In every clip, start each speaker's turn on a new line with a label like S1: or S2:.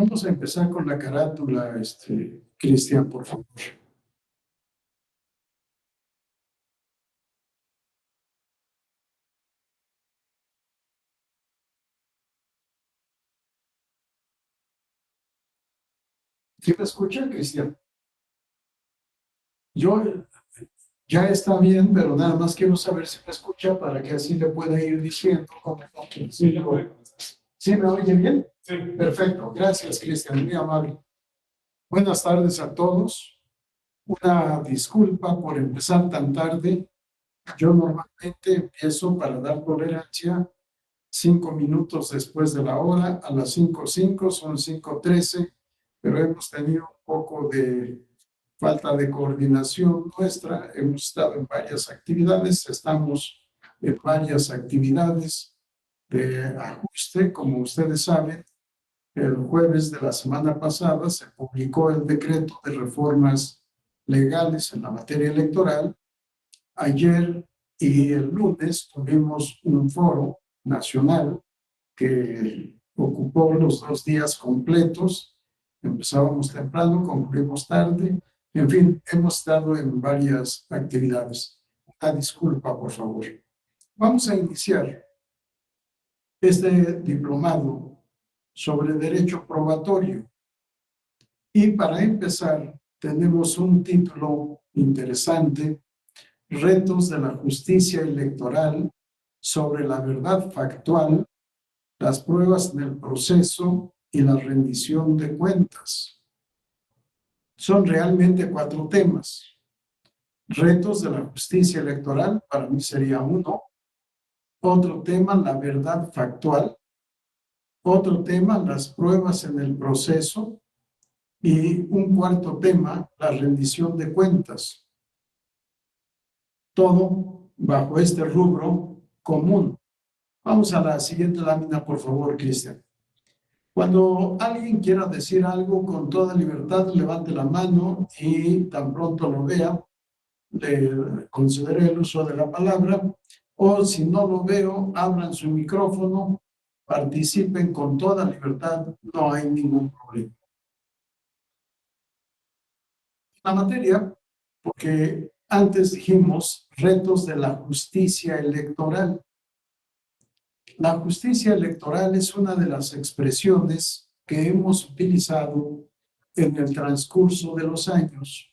S1: Vamos a empezar con la carátula, Cristian, por favor. ¿Sí me escucha, Cristian? Yo ya está bien, pero nada más quiero saber si me escucha para que así le pueda ir diciendo cómo. ¿Sí me oye bien? Sí. Perfecto. Gracias, Cristian. Muy amable. Buenas tardes a todos. Una disculpa por empezar tan tarde. Yo normalmente empiezo para dar tolerancia 5 minutos después de la hora, a las 5:05, son 5:13, pero hemos tenido un poco de falta de coordinación nuestra, hemos estado en varias actividades, estamos en varias actividades de ajuste, como ustedes saben. El jueves de la semana pasada se publicó el decreto de reformas legales en la materia electoral. Ayer y el lunes tuvimos un foro nacional que ocupó los 2 días completos. Empezábamos temprano, concluimos tarde. En fin, hemos estado en varias actividades. Una disculpa, por favor. Vamos a iniciar este diplomado sobre derecho probatorio. Y para empezar, tenemos un título interesante: Retos de la justicia electoral sobre la verdad factual, las pruebas en el proceso y la rendición de cuentas. Son realmente 4 temas. Retos de la justicia electoral, para mí sería uno. Otro tema, la verdad factual. Otro tema, las pruebas en el proceso. Y un cuarto tema, la rendición de cuentas. Todo bajo este rubro común. Vamos a la siguiente lámina, por favor, Cristian. Cuando alguien quiera decir algo con toda libertad, levante la mano y tan pronto lo vea, le concederé el uso de la palabra. O si no lo veo, abran su micrófono, participen con toda libertad, no hay ningún problema. La materia, porque antes dijimos retos de la justicia electoral. La justicia electoral es una de las expresiones que hemos utilizado en el transcurso de los años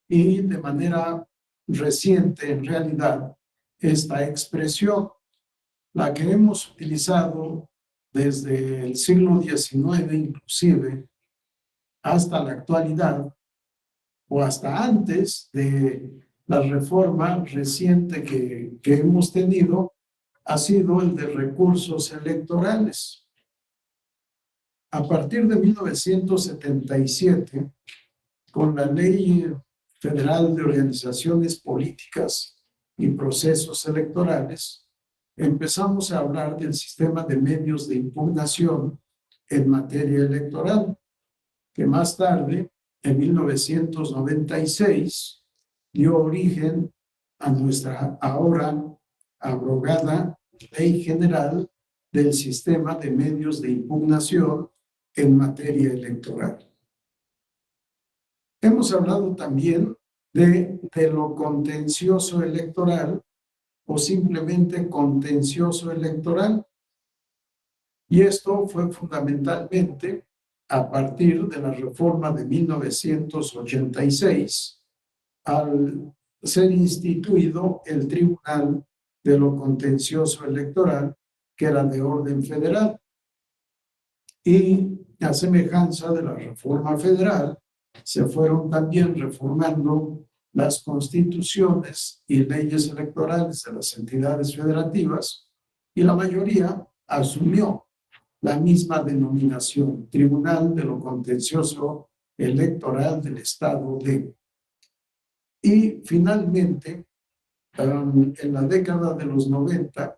S1: y de manera reciente, en realidad, esta expresión, la que hemos utilizado desde el siglo XIX inclusive hasta la actualidad o hasta antes de la reforma reciente que hemos tenido, ha sido el de recursos electorales. A partir de 1977, con la Ley Federal de Organizaciones Políticas y Procesos Electorales, empezamos a hablar del sistema de medios de impugnación en materia electoral, que más tarde, en 1996, dio origen a nuestra ahora abrogada Ley General del Sistema de Medios de Impugnación en materia electoral. Hemos hablado también de lo contencioso electoral o simplemente contencioso electoral. Y esto fue fundamentalmente a partir de la reforma de 1986, al ser instituido el Tribunal de lo Contencioso Electoral, que era de orden federal. Y a semejanza de la reforma federal, se fueron también reformando las constituciones y leyes electorales de las entidades federativas, y la mayoría asumió la misma denominación: Tribunal de lo Contencioso Electoral del Estado de. Y finalmente, en la década de los 90,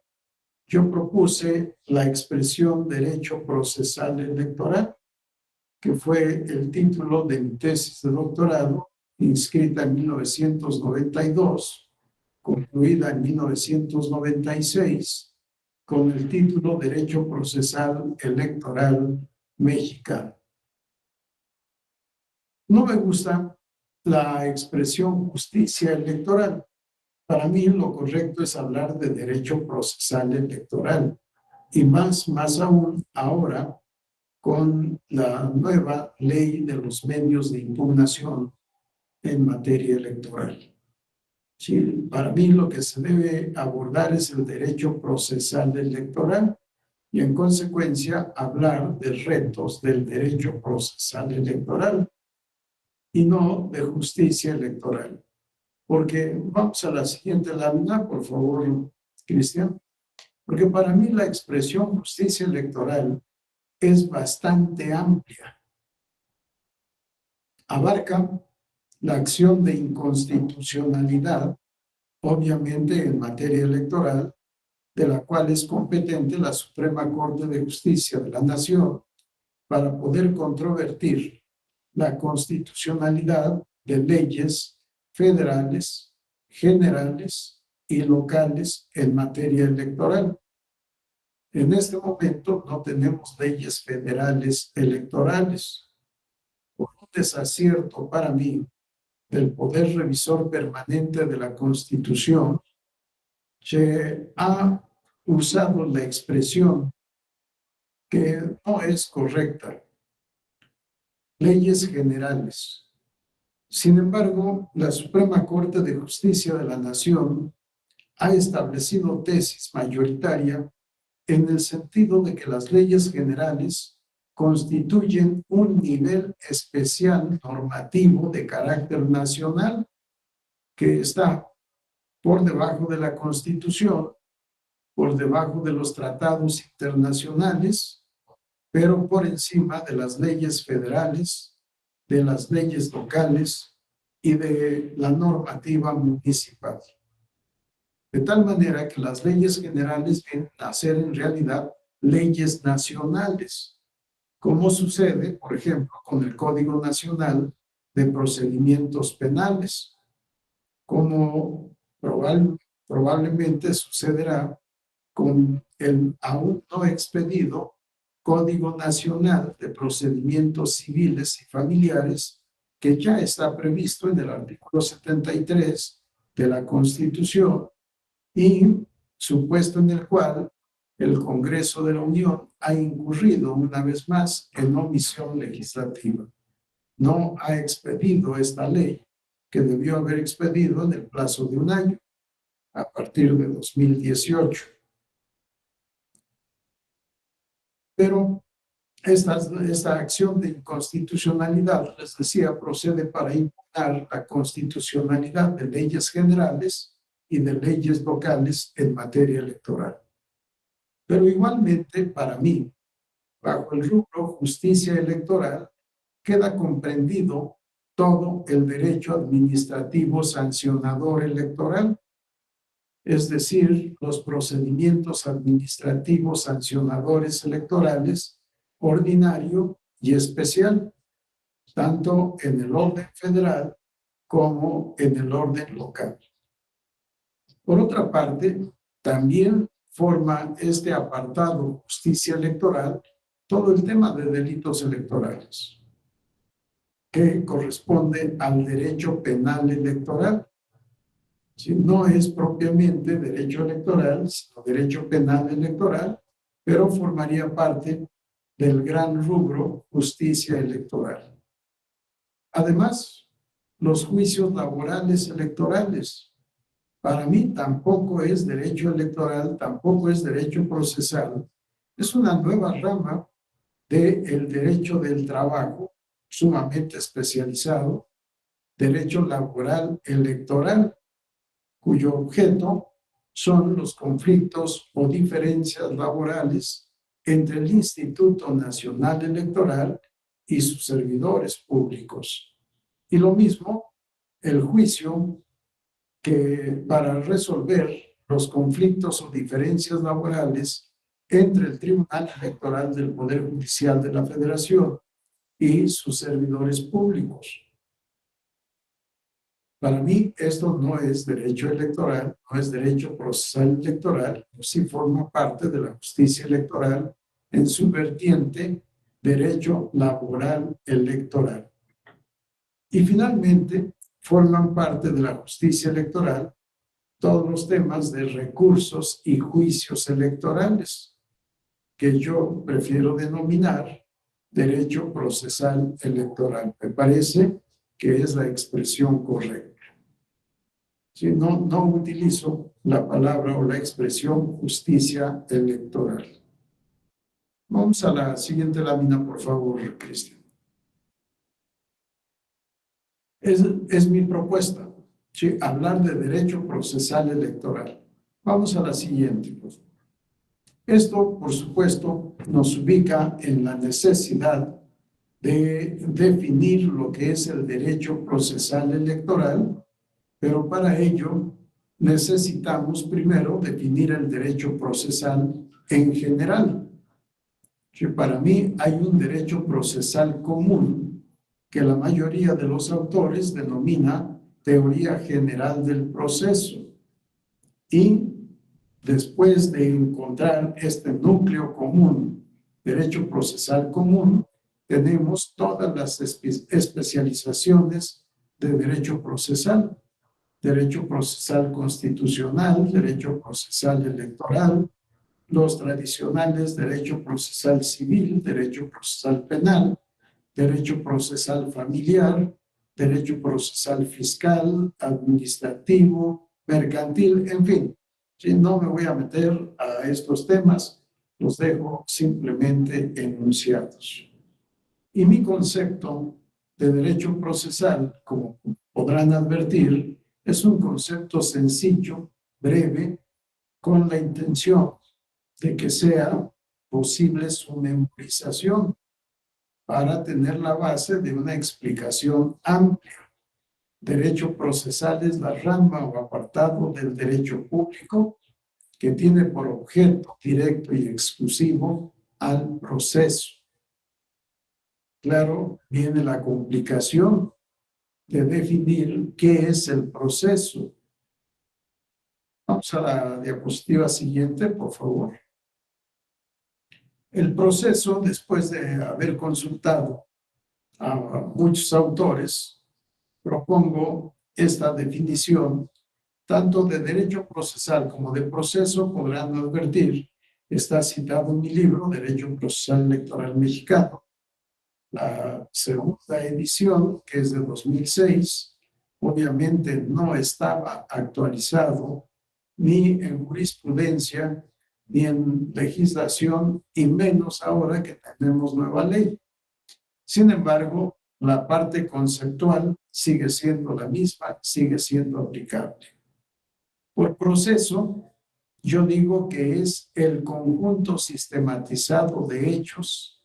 S1: yo propuse la expresión derecho procesal electoral, que fue el título de mi tesis de doctorado, inscrita en 1992, concluida en 1996, con el título Derecho Procesal Electoral Mexicano. No me gusta la expresión justicia electoral. Para mí lo correcto es hablar de derecho procesal electoral y más aún ahora con la nueva ley de los medios de impugnación en materia electoral. Sí, para mí lo que se debe abordar es el derecho procesal electoral y en consecuencia hablar de retos del derecho procesal electoral y no de justicia electoral. Porque vamos a la siguiente lámina, por favor, Cristian. Porque para mí la expresión justicia electoral es bastante amplia. Abarca la acción de inconstitucionalidad, obviamente en materia electoral, de la cual es competente la Suprema Corte de Justicia de la Nación para poder controvertir la constitucionalidad de leyes federales, generales y locales en materia electoral. En este momento no tenemos leyes federales electorales. Por un desacierto para mí del Poder Revisor Permanente de la Constitución, se ha usado la expresión que no es correcta, leyes generales. Sin embargo, la Suprema Corte de Justicia de la Nación ha establecido tesis mayoritaria en el sentido de que las leyes generales constituyen un nivel especial normativo de carácter nacional que está por debajo de la Constitución, por debajo de los tratados internacionales, pero por encima de las leyes federales, de las leyes locales y de la normativa municipal. De tal manera que las leyes generales vienen a ser en realidad leyes nacionales, como sucede, por ejemplo, con el Código Nacional de Procedimientos Penales, como probablemente sucederá con el aún no expedido Código Nacional de Procedimientos Civiles y Familiares, que ya está previsto en el artículo 73 de la Constitución y supuesto en el cual el Congreso de la Unión ha incurrido una vez más en omisión legislativa. No ha expedido esta ley que debió haber expedido en el plazo de un año a partir de 2018. Pero esta acción de inconstitucionalidad, les decía, procede para impugnar la constitucionalidad de leyes generales y de leyes locales en materia electoral. Pero igualmente, para mí, bajo el rubro justicia electoral, queda comprendido todo el derecho administrativo sancionador electoral, es decir, los procedimientos administrativos sancionadores electorales, ordinario y especial, tanto en el orden federal como en el orden local. Por otra parte, también forma este apartado justicia electoral todo el tema de delitos electorales, que corresponde al derecho penal electoral. Si no es propiamente derecho electoral, sino derecho penal electoral, pero formaría parte del gran rubro justicia electoral. Además, los juicios laborales electorales, para mí tampoco es derecho electoral, tampoco es derecho procesal, es una nueva rama del derecho del trabajo, sumamente especializado, derecho laboral electoral, cuyo objeto son los conflictos o diferencias laborales entre el Instituto Nacional Electoral y sus servidores públicos. Y lo mismo, el juicio que para resolver los conflictos o diferencias laborales entre el Tribunal Electoral del Poder Judicial de la Federación y sus servidores públicos. Para mí, esto no es derecho electoral, no es derecho procesal electoral, pero sí forma parte de la justicia electoral en su vertiente derecho laboral electoral. Y finalmente, forman parte de la justicia electoral todos los temas de recursos y juicios electorales, que yo prefiero denominar derecho procesal electoral. Me parece que es la expresión correcta. Si no utilizo la palabra o la expresión justicia electoral. Vamos a la siguiente lámina, por favor, Cristian. Es mi propuesta, ¿sí? Hablar de derecho procesal electoral. Vamos a la siguiente, por favor. Esto, por supuesto, nos ubica en la necesidad de definir lo que es el derecho procesal electoral, pero para ello necesitamos primero definir el derecho procesal en general. Que para mí hay un derecho procesal común que la mayoría de los autores denomina teoría general del proceso. Y después de encontrar este núcleo común, derecho procesal común, tenemos todas las especializaciones de derecho procesal constitucional, derecho procesal electoral, los tradicionales derecho procesal civil, derecho procesal penal, derecho procesal familiar, derecho procesal fiscal, administrativo, mercantil, en fin. Si no me voy a meter a estos temas, los dejo simplemente enunciados. Y mi concepto de derecho procesal, como podrán advertir, es un concepto sencillo, breve, con la intención de que sea posible su memorización para tener la base de una explicación amplia. Derecho procesal es la rama o apartado del derecho público que tiene por objeto directo y exclusivo al proceso. Claro, viene la complicación de definir qué es el proceso. Vamos a la diapositiva siguiente, por favor. El proceso, después de haber consultado a muchos autores, propongo esta definición, tanto de derecho procesal como de proceso, podrán advertir, está citado en mi libro, Derecho Procesal Electoral Mexicano, la segunda edición, que es de 2006, obviamente no estaba actualizado ni en jurisprudencia, ni en legislación, y menos ahora que tenemos nueva ley. Sin embargo, la parte conceptual sigue siendo la misma, sigue siendo aplicable. Por proceso, yo digo que es el conjunto sistematizado de hechos,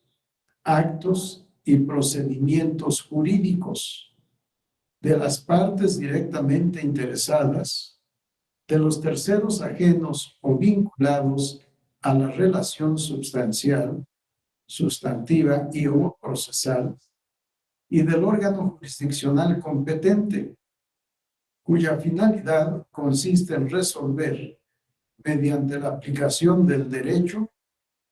S1: actos y procedimientos jurídicos de las partes directamente interesadas, de los terceros ajenos o vinculados a la relación sustancial, sustantiva y o procesal, y del órgano jurisdiccional competente, cuya finalidad consiste en resolver, mediante la aplicación del derecho,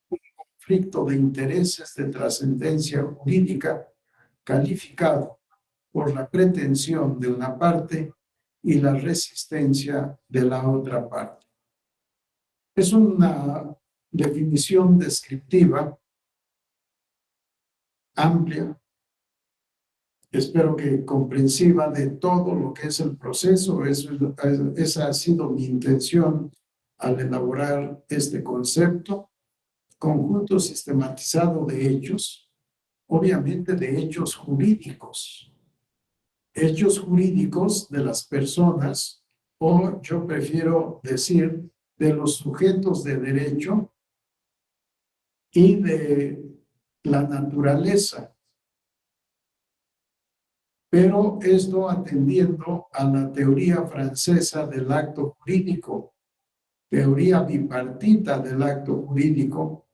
S1: un conflicto de intereses de trascendencia jurídica calificado por la pretensión de una parte y la resistencia de la otra parte. Es una definición descriptiva amplia, espero que comprensiva de todo lo que es el proceso. Esa ha sido mi intención al elaborar este concepto, conjunto sistematizado de hechos, obviamente de hechos jurídicos de las personas, o yo prefiero decir de los sujetos de derecho y de la naturaleza. Pero esto atendiendo a la teoría francesa del acto jurídico, teoría bipartita del acto jurídico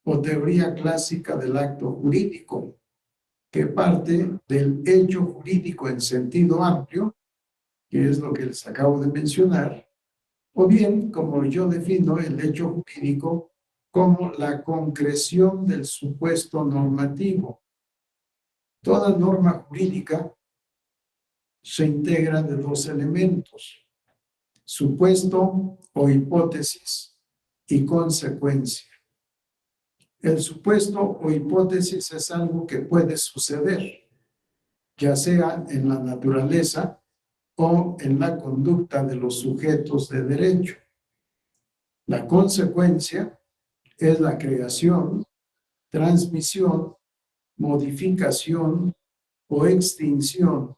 S1: o teoría clásica del acto jurídico, que parte del hecho jurídico en sentido amplio, que es lo que les acabo de mencionar, o bien, como yo defino el hecho jurídico, como la concreción del supuesto normativo. Toda norma jurídica se integra de dos elementos: supuesto o hipótesis y consecuencia. El supuesto o hipótesis es algo que puede suceder, ya sea en la naturaleza o en la conducta de los sujetos de derecho. La consecuencia es la creación, transmisión, modificación o extinción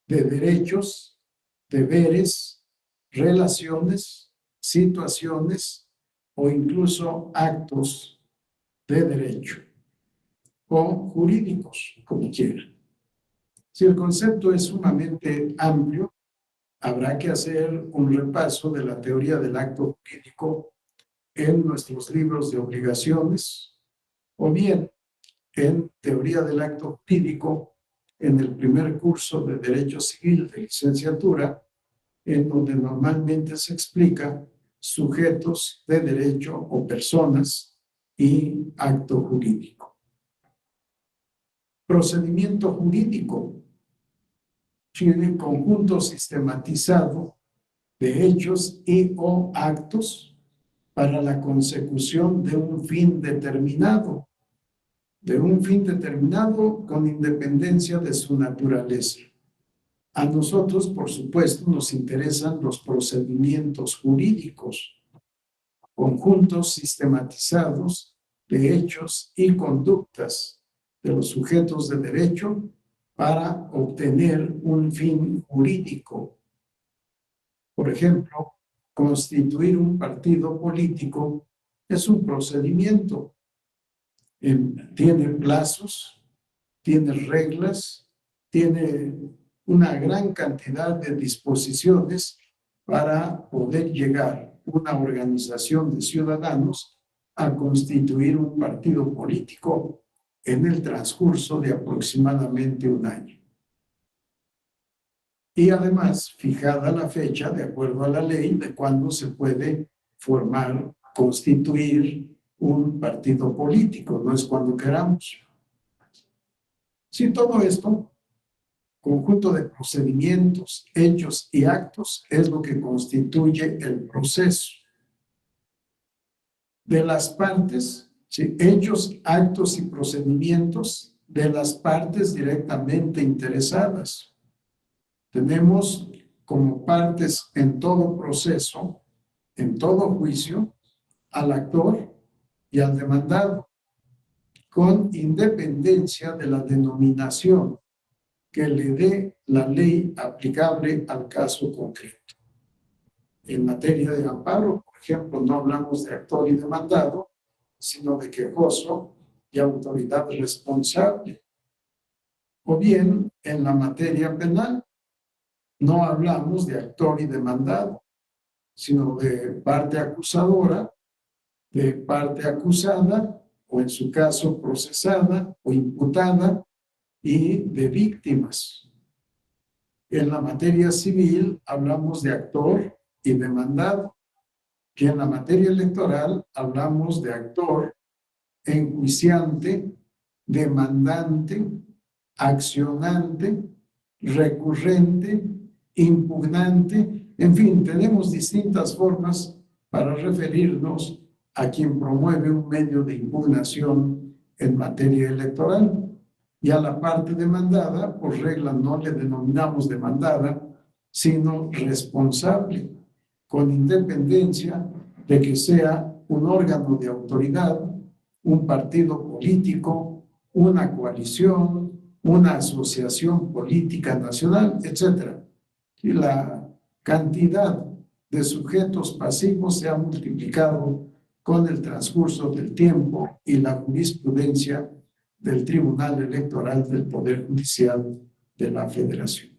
S1: de derechos, deberes, relaciones, situaciones o incluso actos de derecho o jurídicos, como quieran. Si el concepto es sumamente amplio, habrá que hacer un repaso de la teoría del acto jurídico en nuestros libros de obligaciones o bien en teoría del acto jurídico en el primer curso de Derecho Civil de licenciatura, en donde normalmente se explica sujetos de derecho o personas y acto jurídico. Procedimiento jurídico tiene conjunto sistematizado de hechos y o actos para la consecución de un fin determinado, con independencia de su naturaleza. A nosotros, por supuesto, nos interesan los procedimientos jurídicos, conjuntos sistematizados de hechos y conductas de los sujetos de derecho para obtener un fin jurídico. Por ejemplo, constituir un partido político es un procedimiento. Tiene plazos, tiene reglas, tiene una gran cantidad de disposiciones para poder llegar una organización de ciudadanos a constituir un partido político en el transcurso de aproximadamente un año. Y además, fijada la fecha, de acuerdo a la ley, de cuándo se puede formar, constituir un partido político, no es cuando queramos. Si todo esto, conjunto de procedimientos, hechos y actos, es lo que constituye el proceso. De las partes, ¿sí? Hechos, actos y procedimientos de las partes directamente interesadas. Tenemos como partes en todo proceso, en todo juicio, al actor y al demandado, con independencia de la denominación que le dé la ley aplicable al caso concreto. En materia de amparo, por ejemplo, no hablamos de actor y demandado, sino de quejoso y autoridad responsable. O bien, en la materia penal, no hablamos de actor y demandado, sino de parte acusadora, de parte acusada, o en su caso procesada o imputada, y de víctimas. En la materia civil hablamos de actor y demandado, que en la materia electoral hablamos de actor, enjuiciante, demandante, accionante, recurrente, impugnante. En fin, tenemos distintas formas para referirnos a quien promueve un medio de impugnación en materia electoral. Y a la parte demandada, por regla no le denominamos demandada, sino responsable, con independencia de que sea un órgano de autoridad, un partido político, una coalición, una asociación política nacional, etc. Y la cantidad de sujetos pasivos se ha multiplicado con el transcurso del tiempo y la jurisprudencia del Tribunal Electoral del Poder Judicial de la Federación.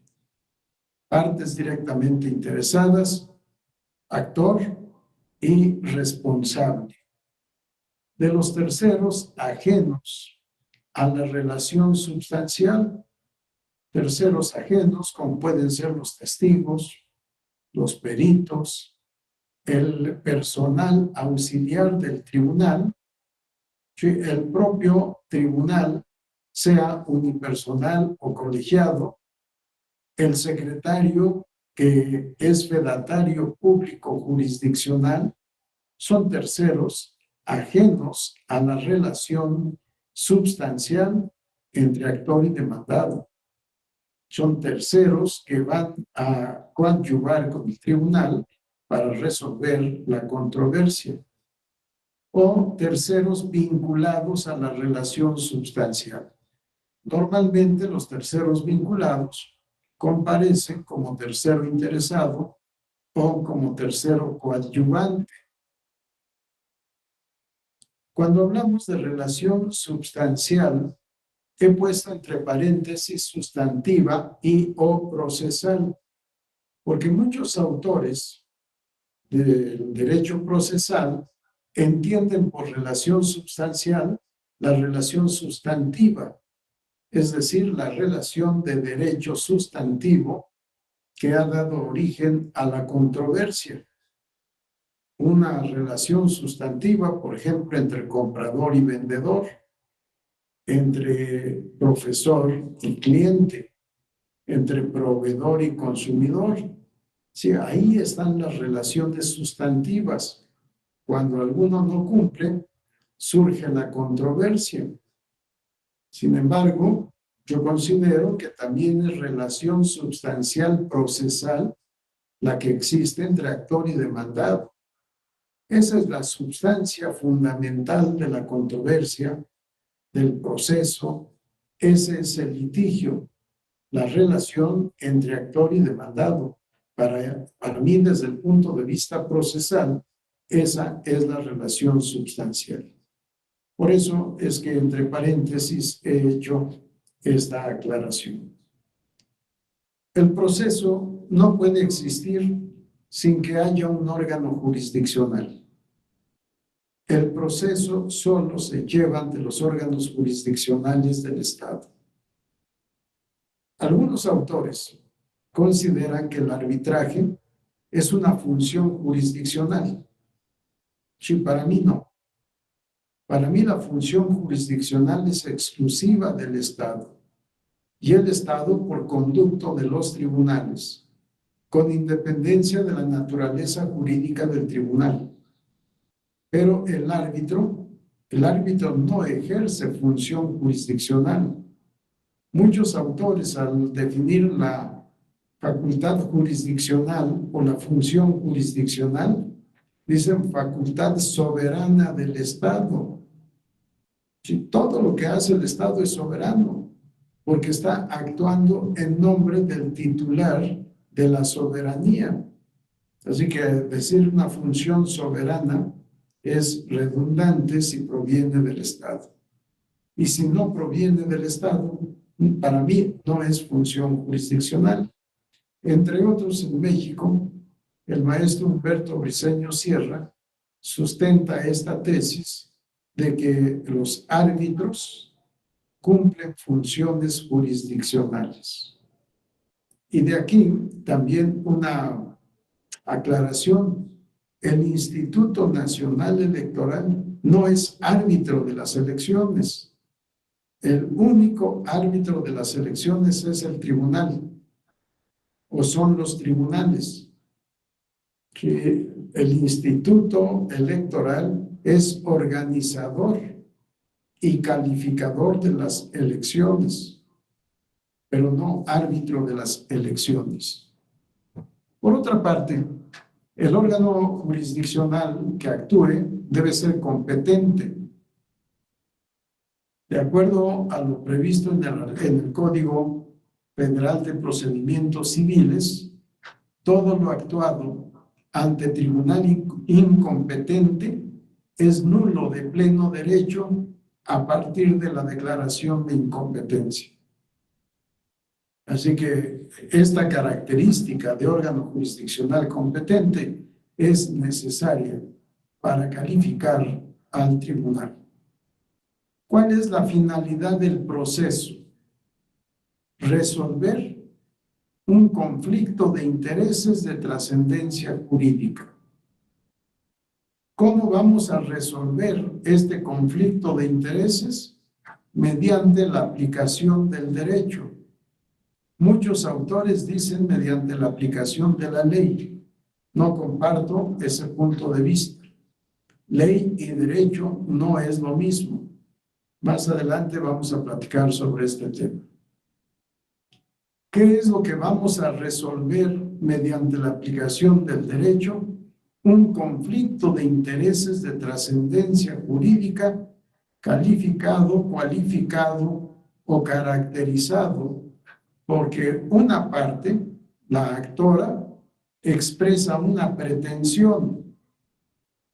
S1: Partes directamente interesadas, actor y responsable. De los terceros ajenos a la relación sustancial, terceros ajenos como pueden ser los testigos, los peritos, el personal auxiliar del tribunal, el propio tribunal, sea unipersonal o colegiado, el secretario que es fedatario público jurisdiccional son terceros ajenos a la relación substancial entre actor y demandado. Son terceros que van a coadyuvar con el tribunal para resolver la controversia, o terceros vinculados a la relación substancial. Normalmente los terceros vinculados comparecen como tercero interesado o como tercero coadyuvante. Cuando hablamos de relación substancial, he puesto entre paréntesis sustantiva y o procesal, porque muchos autores del derecho procesal entienden por relación substancial la relación sustantiva, es decir, la relación de derecho sustantivo que ha dado origen a la controversia. Una relación sustantiva, por ejemplo, entre comprador y vendedor, entre profesor y cliente, entre proveedor y consumidor. Sí, ahí están las relaciones sustantivas. Cuando alguno no cumple, surge la controversia. Sin embargo, yo considero que también es relación substancial procesal la que existe entre actor y demandado. Esa es la sustancia fundamental de la controversia, del proceso. Ese es el litigio, la relación entre actor y demandado. Para mí, desde el punto de vista procesal, esa es la relación substancial. Por eso es que entre paréntesis he hecho esta aclaración. El proceso no puede existir sin que haya un órgano jurisdiccional. El proceso solo se lleva ante los órganos jurisdiccionales del Estado. Algunos autores consideran que el arbitraje es una función jurisdiccional. Sí, para mí no. Para mí la función jurisdiccional es exclusiva del Estado, y el Estado por conducto de los tribunales, con independencia de la naturaleza jurídica del tribunal. Pero el árbitro no ejerce función jurisdiccional. Muchos autores, al definir la facultad jurisdiccional o la función jurisdiccional, dicen facultad soberana del Estado. Sí, todo lo que hace el Estado es soberano, porque está actuando en nombre del titular de la soberanía. Así que decir una función soberana es redundante si proviene del Estado. Y si no proviene del Estado, para mí no es función jurisdiccional. Entre otros, en México, el maestro Humberto Briceño Sierra sustenta esta tesis de que los árbitros cumplen funciones jurisdiccionales. Y de aquí también una aclaración. El Instituto Nacional Electoral no es árbitro de las elecciones. El único árbitro de las elecciones es el tribunal, o son los tribunales. Que el Instituto Electoral es organizador y calificador de las elecciones, pero no árbitro de las elecciones. Por otra parte, el órgano jurisdiccional que actúe debe ser competente. De acuerdo a lo previsto en el Código Federal de Procedimientos Civiles, todo lo actuado ante tribunal incompetente es nulo de pleno derecho a partir de la declaración de incompetencia. Así que esta característica de órgano jurisdiccional competente es necesaria para calificar al tribunal. ¿Cuál es la finalidad del proceso? Resolver un conflicto de intereses de trascendencia jurídica. ¿Cómo vamos a resolver este conflicto de intereses? Mediante la aplicación del derecho. Muchos autores dicen mediante la aplicación de la ley. No comparto ese punto de vista. Ley y derecho no es lo mismo. Más adelante vamos a platicar sobre este tema. ¿Qué es lo que vamos a resolver mediante la aplicación del derecho? Un conflicto de intereses de trascendencia jurídica calificado, cualificado o caracterizado porque una parte, la actora, expresa una pretensión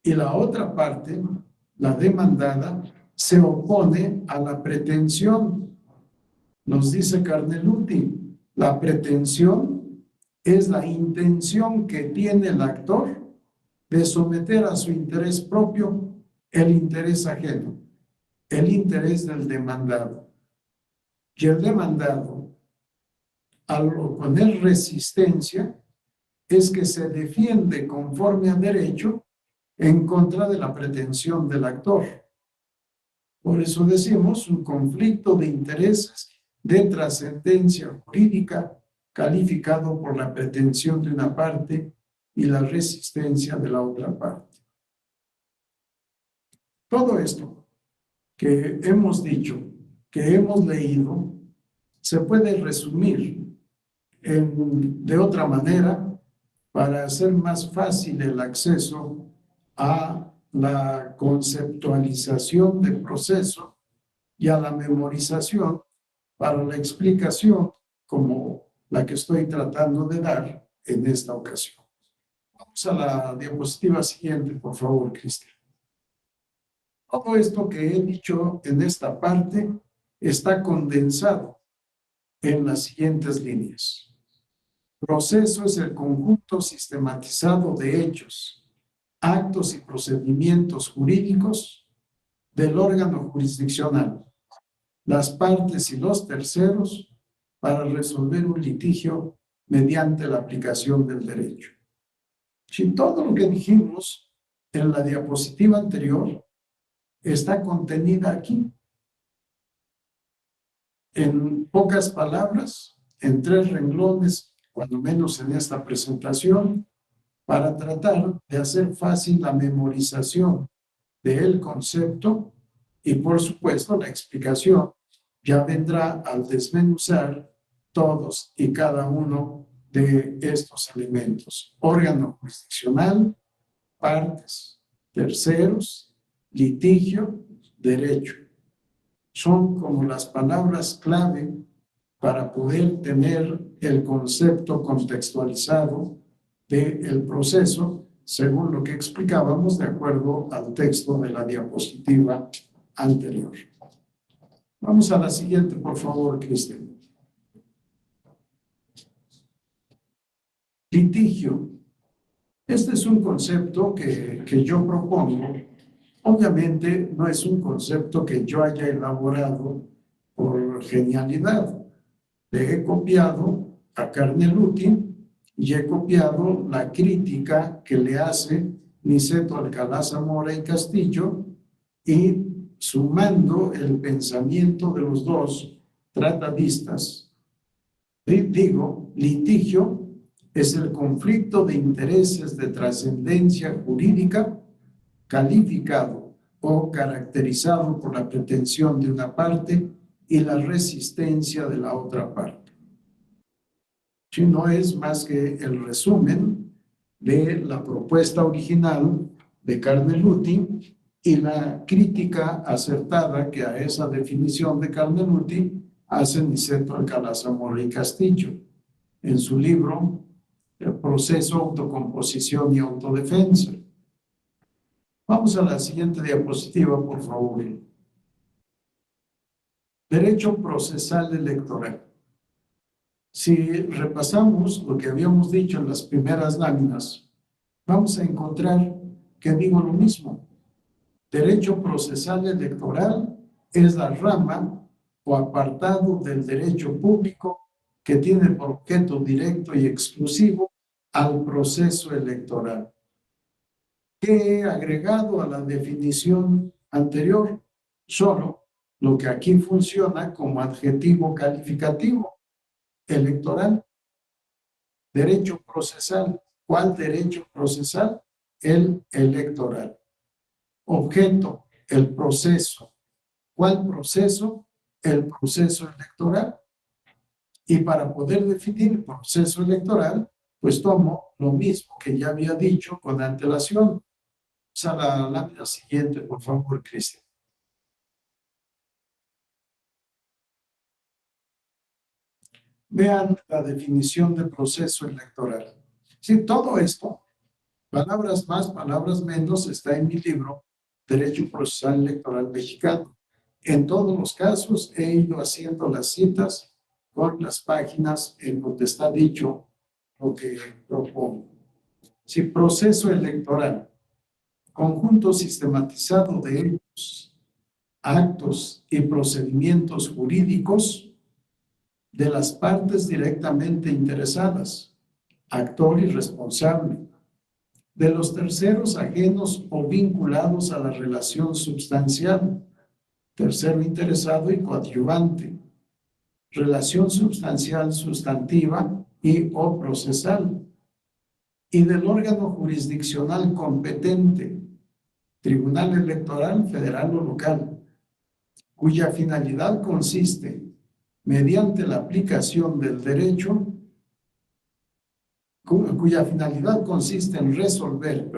S1: y la otra parte, la demandada, se opone a la pretensión. Nos dice Carneluti, la pretensión es la intención que tiene el actor de someter a su interés propio el interés ajeno, el interés del demandado. Y el demandado, al oponer resistencia, es que se defiende conforme a derecho en contra de la pretensión del actor. Por eso decimos un conflicto de intereses de trascendencia jurídica calificado por la pretensión de una parte y la resistencia de la otra parte. Todo esto que hemos dicho, que hemos leído, se puede resumir de otra manera para hacer más fácil el acceso a la conceptualización del proceso y a la memorización para la explicación como la que estoy tratando de dar en esta ocasión. Vamos a la diapositiva siguiente, por favor, Cristian. Todo esto que he dicho en esta parte está condensado en las siguientes líneas. Proceso es el conjunto sistematizado de hechos, actos y procedimientos jurídicos del órgano jurisdiccional, las partes y los terceros para resolver un litigio mediante la aplicación del derecho. Si todo lo que dijimos en la diapositiva anterior está contenida aquí, en pocas palabras, en 3 renglones, cuando menos en esta presentación, para tratar de hacer fácil la memorización del concepto y, por supuesto, la explicación ya vendrá al desmenuzar todos y cada uno de estos elementos. Órgano jurisdiccional, partes, terceros, litigio, derecho. Son como las palabras clave para poder tener el concepto contextualizado del proceso, según lo que explicábamos de acuerdo al texto de la diapositiva anterior. Vamos a la siguiente, por favor, Cristian. Litigio. Este es un concepto que yo propongo. Obviamente no es un concepto que yo haya elaborado por genialidad. Le he copiado a Carneluti y he copiado la crítica que le hace Niceto Alcalá Zamora y Castillo y sumando el pensamiento de los dos tratadistas. Digo, litigio es el conflicto de intereses de trascendencia jurídica calificado o caracterizado por la pretensión de una parte y la resistencia de la otra parte. Si no es más que el resumen de la propuesta original de Carneluti y la crítica acertada que a esa definición de Carneluti hace Niceto Alcalá Zamora y Castillo en su libro El proceso, autocomposición y autodefensa. Vamos a la siguiente diapositiva, por favor. Derecho procesal electoral. Si repasamos lo que habíamos dicho en las primeras láminas, vamos a encontrar que digo lo mismo. Derecho procesal electoral es la rama o apartado del derecho público que tiene por objeto directo y exclusivo al proceso electoral. ¿Qué he agregado a la definición anterior? Solo lo que aquí funciona como adjetivo calificativo. electoral. Derecho procesal. ¿Cuál derecho procesal? El electoral. Objeto, el proceso. ¿Cuál proceso? El proceso electoral. Y para poder definir el proceso electoral, pues tomo lo mismo que ya había dicho con antelación. O sea, la lámina siguiente, por favor, Cristian. Vean la definición de proceso electoral. Sí, todo esto, palabras más, palabras menos, está en mi libro Derecho Procesal Electoral Mexicano. En todos los casos he ido haciendo las citas con las páginas en donde está dicho lo que propongo. Sí, proceso electoral, conjunto sistematizado de hechos, actos y procedimientos jurídicos de las partes directamente interesadas, actor y responsable, de los terceros ajenos o vinculados a la relación substancial, tercero interesado y coadyuvante, relación substancial sustantiva y o procesal, y del órgano jurisdiccional competente, Tribunal Electoral Federal o local, cuya finalidad consiste, mediante la aplicación del derecho, cuya finalidad consiste en resolver,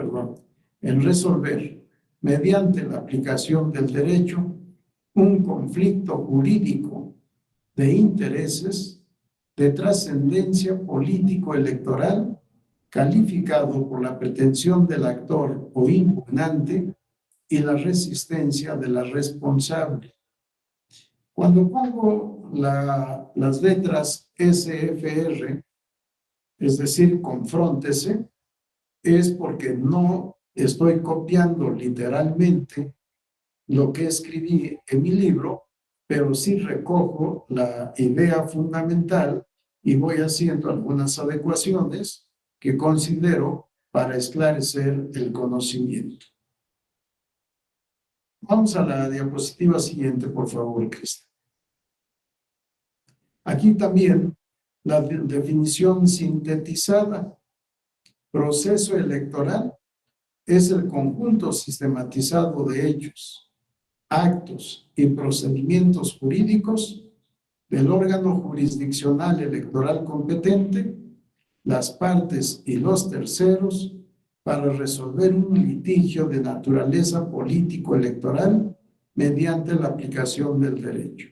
S1: mediante la aplicación del derecho, un conflicto jurídico de intereses de trascendencia político-electoral calificado por la pretensión del actor o impugnante y la resistencia de la responsable. Cuando pongo las letras SFR, es decir, confróntese, es porque no estoy copiando literalmente lo que escribí en mi libro, pero sí recojo la idea fundamental y voy haciendo algunas adecuaciones que considero para esclarecer el conocimiento. Vamos a la diapositiva siguiente, por favor, Cristian. Aquí también la definición sintetizada. Proceso electoral es el conjunto sistematizado de hechos, actos y procedimientos jurídicos del órgano jurisdiccional electoral competente, las partes y los terceros para resolver un litigio de naturaleza político-electoral mediante la aplicación del derecho.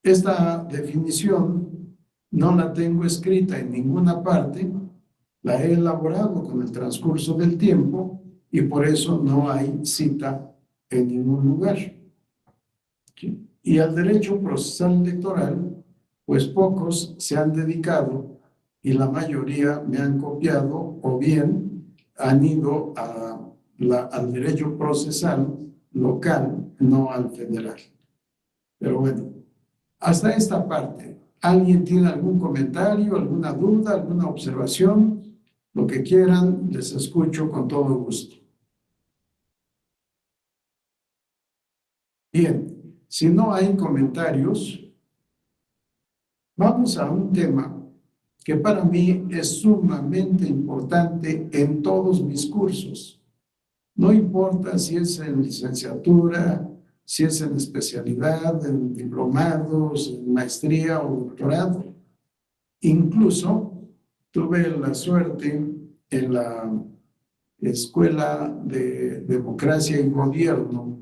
S1: Esta definición no la tengo escrita en ninguna parte, la he elaborado con el transcurso del tiempo y por eso no hay cita en ningún lugar. Y al derecho procesal electoral, pues pocos se han dedicado y la mayoría me han copiado o bien han ido al derecho procesal local, no al federal. Pero bueno, hasta esta parte, ¿alguien tiene algún comentario, alguna duda, alguna observación? Lo que quieran, les escucho con todo gusto. Bien, si no hay comentarios, vamos a un tema que para mí es sumamente importante en todos mis cursos. No importa si es en licenciatura, si es en especialidad, en diplomados, en maestría o doctorado. Incluso tuve la suerte en la Escuela de Democracia y Gobierno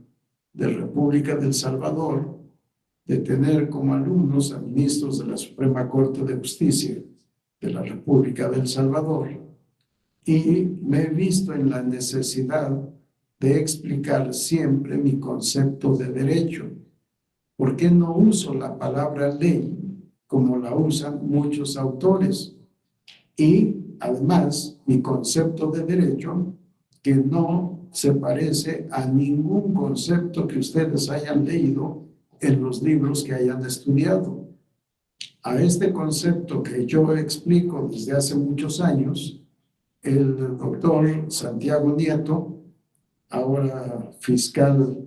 S1: de República del Salvador de tener como alumnos a ministros de la Suprema Corte de Justicia de la República del Salvador y me he visto en la necesidad de explicar siempre mi concepto de derecho. ¿Por qué no uso la palabra ley como la usan muchos autores? Y además, mi concepto de derecho, que no se parece a ningún concepto que ustedes hayan leído en los libros que hayan estudiado. A este concepto que yo explico desde hace muchos años, el doctor Santiago Nieto, ahora fiscal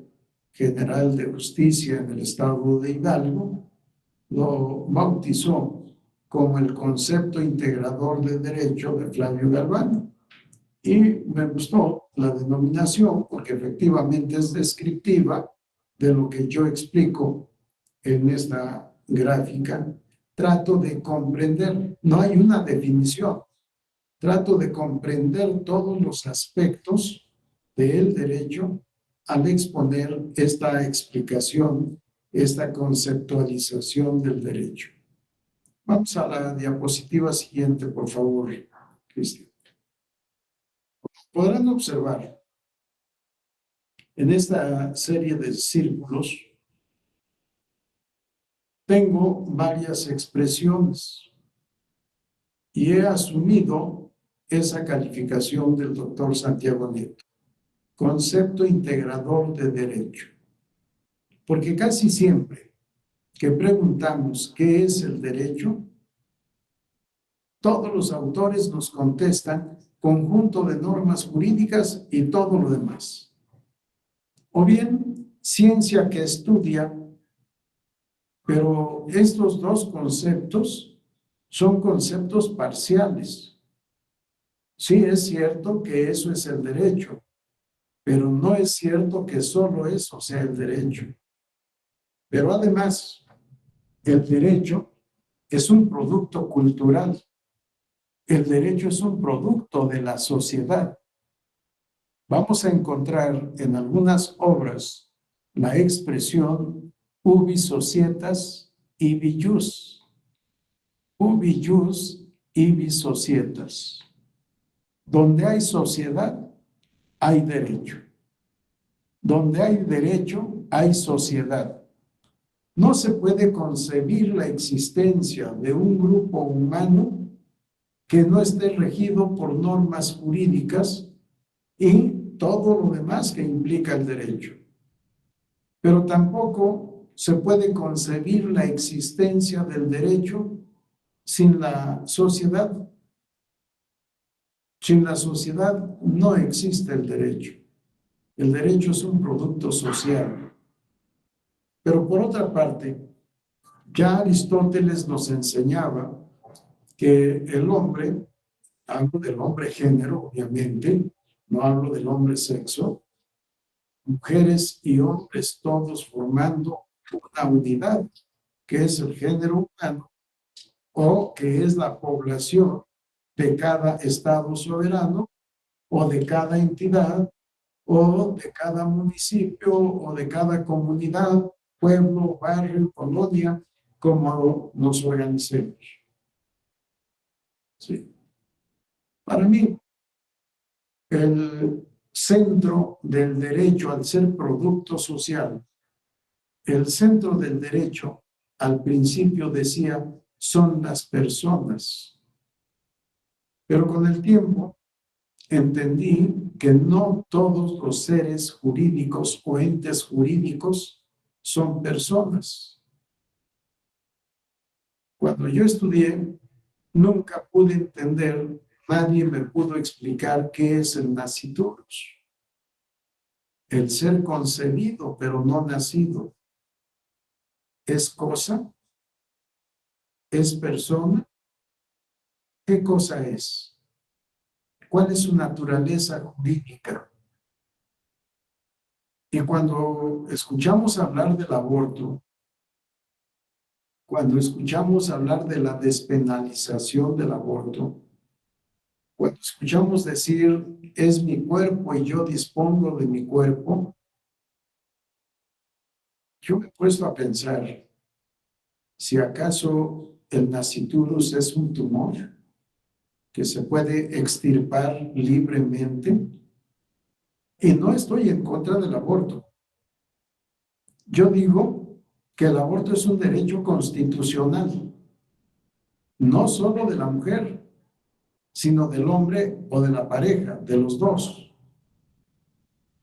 S1: general de justicia en el estado de Hidalgo, lo bautizó como el concepto integrador de derecho de Flavio Galván. Y me gustó la denominación porque efectivamente es descriptiva de lo que yo explico en esta gráfica. Trato de comprender, no hay una definición, trato de comprender todos los aspectos del derecho al exponer esta explicación, esta conceptualización del derecho. Vamos a la diapositiva siguiente, por favor, Cristian. Podrán observar en esta serie de círculos, tengo varias expresiones y he asumido esa calificación del doctor Santiago Nieto, concepto integrador de derecho. Porque casi siempre que preguntamos qué es el derecho, todos los autores nos contestan conjunto de normas jurídicas y todo lo demás. O bien, ciencia que estudia, pero estos dos conceptos son conceptos parciales. Sí, es cierto que eso es el derecho, pero no es cierto que solo eso sea el derecho. Pero además, el derecho es un producto cultural. El derecho es un producto de la sociedad. Vamos a encontrar en algunas obras la expresión ubi societas ibi jus. Ubi jus ibi societas. Donde hay sociedad, hay derecho. Donde hay derecho, hay sociedad. No se puede concebir la existencia de un grupo humano que no esté regido por normas jurídicas y todo lo demás que implica el derecho. Pero tampoco se puede concebir la existencia del derecho sin la sociedad. Sin la sociedad no existe el derecho. El derecho es un producto social. Pero por otra parte, ya Aristóteles nos enseñaba que el hombre, hablo del hombre género, obviamente, no hablo del hombre sexo, mujeres y hombres todos formando una unidad, que es el género humano, o que es la población de cada estado soberano, o de cada entidad, o de cada municipio, o de cada comunidad, pueblo, barrio, colonia, como nos organicemos. Sí. Para mí, el centro del derecho, al ser producto social, el centro del derecho, al principio decía, son las personas. Pero con el tiempo entendí que no todos los seres jurídicos o entes jurídicos son personas. Cuando yo estudié, nunca pude entender, nadie me pudo explicar qué es el nasciturus. El ser concebido, pero no nacido. ¿Es cosa? ¿Es persona? ¿Qué cosa es? ¿Cuál es su naturaleza jurídica? Y cuando escuchamos hablar del aborto, cuando escuchamos hablar de la despenalización del aborto, cuando escuchamos decir, es mi cuerpo y yo dispongo de mi cuerpo, yo me he puesto a pensar, si acaso el nasciturus es un tumor que se puede extirpar libremente, y no estoy en contra del aborto. Yo digo que el aborto es un derecho constitucional, no solo de la mujer, sino del hombre o de la pareja, de los dos.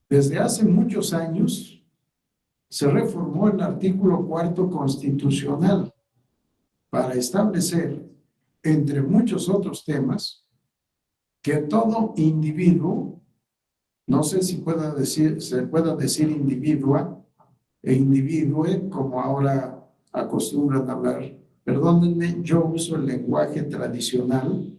S1: Desde hace muchos años se reformó el artículo 4 constitucional para establecer, entre muchos otros temas, que todo individuo, no sé si se pueda decir individua e individue, como ahora acostumbran a hablar. Perdónenme, yo uso el lenguaje tradicional.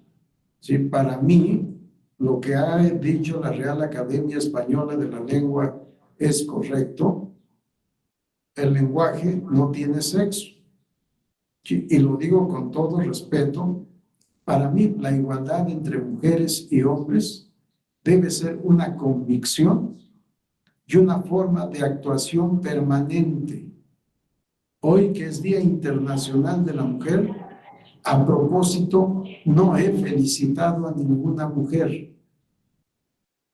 S1: ¿Sí? Para mí, lo que ha dicho la Real Academia Española de la Lengua es correcto. El lenguaje no tiene sexo. ¿Sí? Y lo digo con todo respeto. Para mí, la igualdad entre mujeres y hombres debe ser una convicción y una forma de actuación permanente. Hoy, que es Día Internacional de la Mujer, a propósito, no he felicitado a ninguna mujer.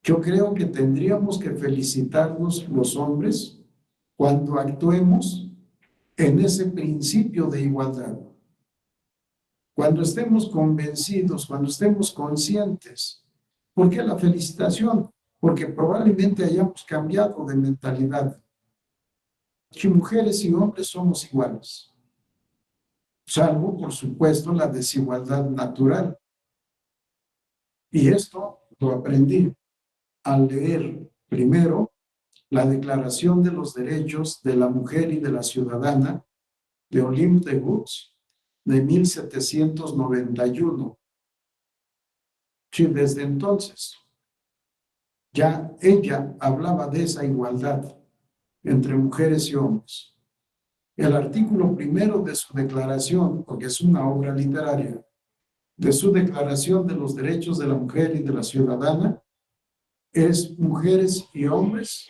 S1: Yo creo que tendríamos que felicitarnos los hombres cuando actuemos en ese principio de igualdad. Cuando estemos convencidos, cuando estemos conscientes. ¿Por qué la felicitación? Porque probablemente hayamos cambiado de mentalidad. Que mujeres y hombres somos iguales, salvo, por supuesto, la desigualdad natural. Y esto lo aprendí al leer primero la Declaración de los Derechos de la Mujer y de la Ciudadana de Olympe de Gouges de 1791. Sí, desde entonces ya ella hablaba de esa igualdad entre mujeres y hombres. El artículo primero de su declaración, porque es una obra literaria, de su Declaración de los Derechos de la Mujer y de la Ciudadana, es: mujeres y hombres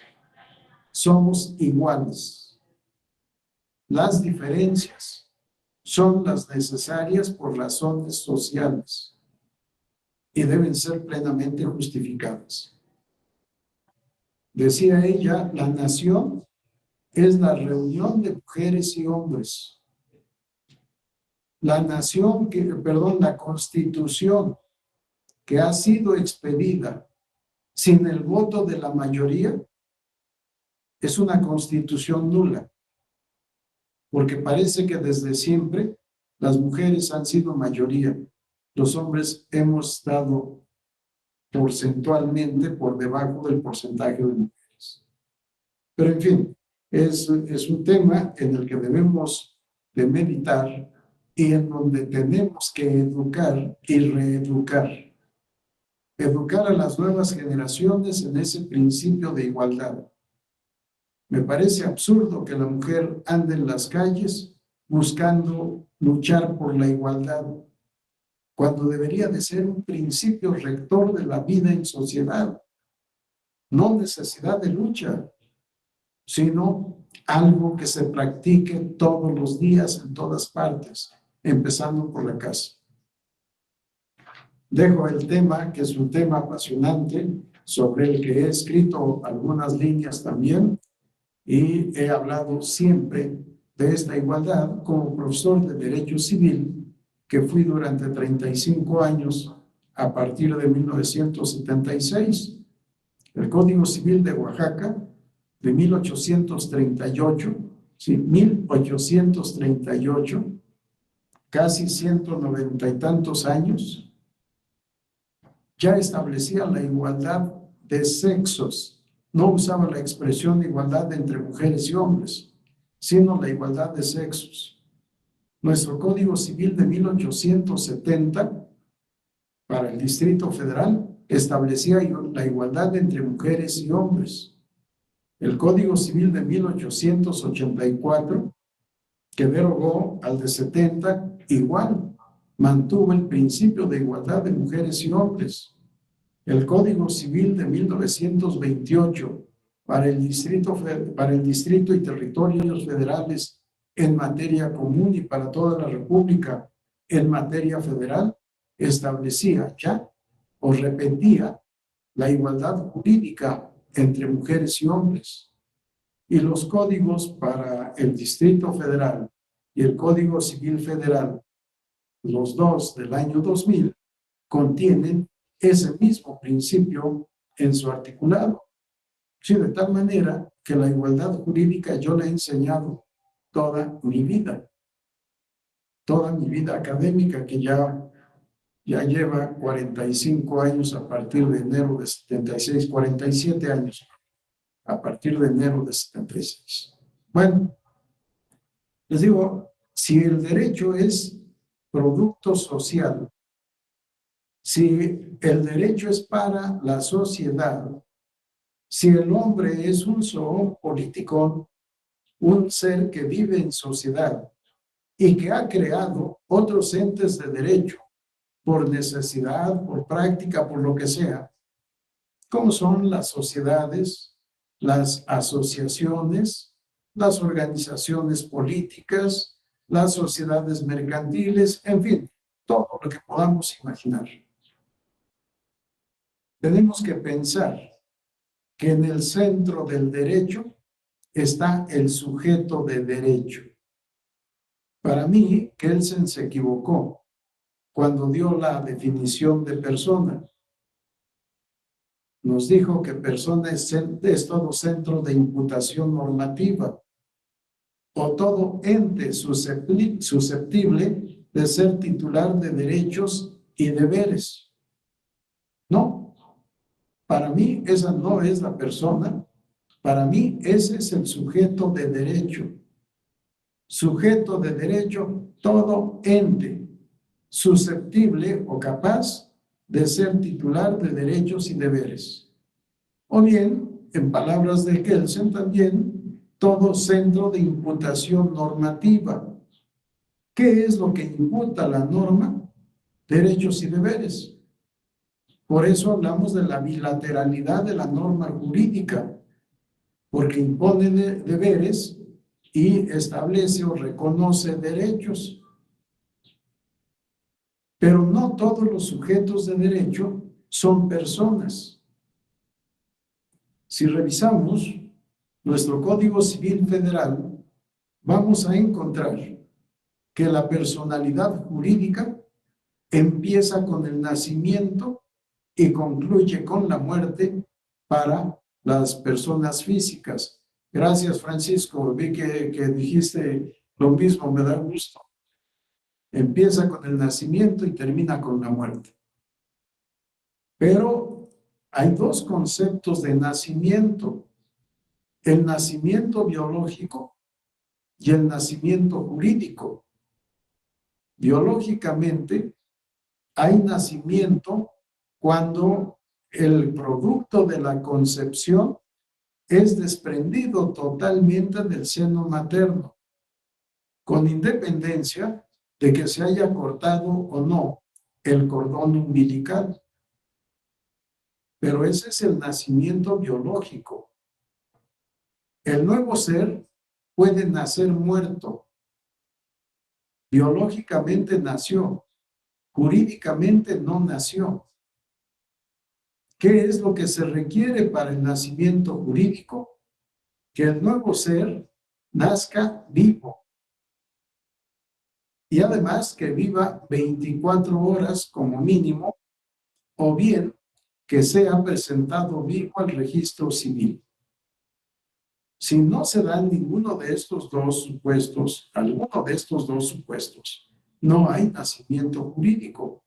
S1: somos iguales. Las diferencias son las necesarias por razones sociales y deben ser plenamente justificadas. Decía ella, la nación es la reunión de mujeres y hombres. La Constitución que ha sido expedida sin el voto de la mayoría es una constitución nula, porque parece que desde siempre las mujeres han sido mayoría. Los hombres hemos estado porcentualmente por debajo del porcentaje de mujeres. Pero en fin, es un tema en el que debemos de meditar y en donde tenemos que educar y reeducar. Educar a las nuevas generaciones en ese principio de igualdad. Me parece absurdo que la mujer ande en las calles buscando luchar por la igualdad, cuando debería de ser un principio rector de la vida en sociedad. No necesidad de lucha, sino algo que se practique todos los días en todas partes, empezando por la casa. Dejo el tema, que es un tema apasionante, sobre el que he escrito algunas líneas también, y he hablado siempre de esta igualdad como profesor de Derecho Civil, que fui durante 35 años a partir de 1976. El Código Civil de Oaxaca, de 1838, sí, 1838, casi 190 y tantos años, ya establecía la igualdad de sexos. No usaba la expresión igualdad entre mujeres y hombres, sino la igualdad de sexos. Nuestro Código Civil de 1870, para el Distrito Federal, establecía la igualdad entre mujeres y hombres. El Código Civil de 1884, que derogó al de 70, igual, mantuvo el principio de igualdad de mujeres y hombres. El Código Civil de 1928, para el distrito y territorios federales en materia común y para toda la República en materia federal, establecía ya o repetía la igualdad jurídica entre mujeres y hombres. Y los códigos para el Distrito Federal y el Código Civil Federal, los dos del año 2000, contienen ese mismo principio en su articulado. Sí, de tal manera que la igualdad jurídica yo la he enseñado toda mi vida académica, que ya lleva 45 años a partir de enero de 76, 47 años a partir de enero de 76. Bueno, Les digo, si el derecho es producto social, si el derecho es para la sociedad, si el hombre es un zoón político, un ser que vive en sociedad y que ha creado otros entes de derecho por necesidad, por práctica, por lo que sea, como son las sociedades, las asociaciones, las organizaciones políticas, las sociedades mercantiles, en fin, todo lo que podamos imaginar. Tenemos que pensar que en el centro del derecho está el sujeto de derecho. Para mí, Kelsen se equivocó cuando dio la definición de persona. Nos dijo que persona es todo centro de imputación normativa o todo ente susceptible de ser titular de derechos y deberes. No, para mí esa no es la persona, para mí ese es el sujeto de derecho. Sujeto de derecho, todo ente susceptible o capaz de ser titular de derechos y deberes. O bien, en palabras de Kelsen también, todo centro de imputación normativa. ¿Qué es lo que imputa la norma? Derechos y deberes. Por eso hablamos de la bilateralidad de la norma jurídica, porque impone deberes y establece o reconoce derechos. Pero no todos los sujetos de derecho son personas. Si revisamos nuestro Código Civil Federal, vamos a encontrar que la personalidad jurídica empieza con el nacimiento y concluye con la muerte para las personas físicas. Gracias, Francisco. Vi que dijiste lo mismo, me da gusto. Empieza con el nacimiento y termina con la muerte. Pero hay dos conceptos de nacimiento: el nacimiento biológico y el nacimiento jurídico. Biológicamente, hay nacimiento cuando el producto de la concepción es desprendido totalmente del seno materno, con independencia de que se haya cortado o no el cordón umbilical. Pero ese es el nacimiento biológico. El nuevo ser puede nacer muerto. Biológicamente nació, jurídicamente no nació. ¿Qué es lo que se requiere para el nacimiento jurídico? Que el nuevo ser nazca vivo. Y además que viva 24 horas como mínimo, o bien que sea presentado vivo al registro civil. Si no se dan ninguno de estos dos supuestos, alguno de estos dos supuestos, no hay nacimiento jurídico.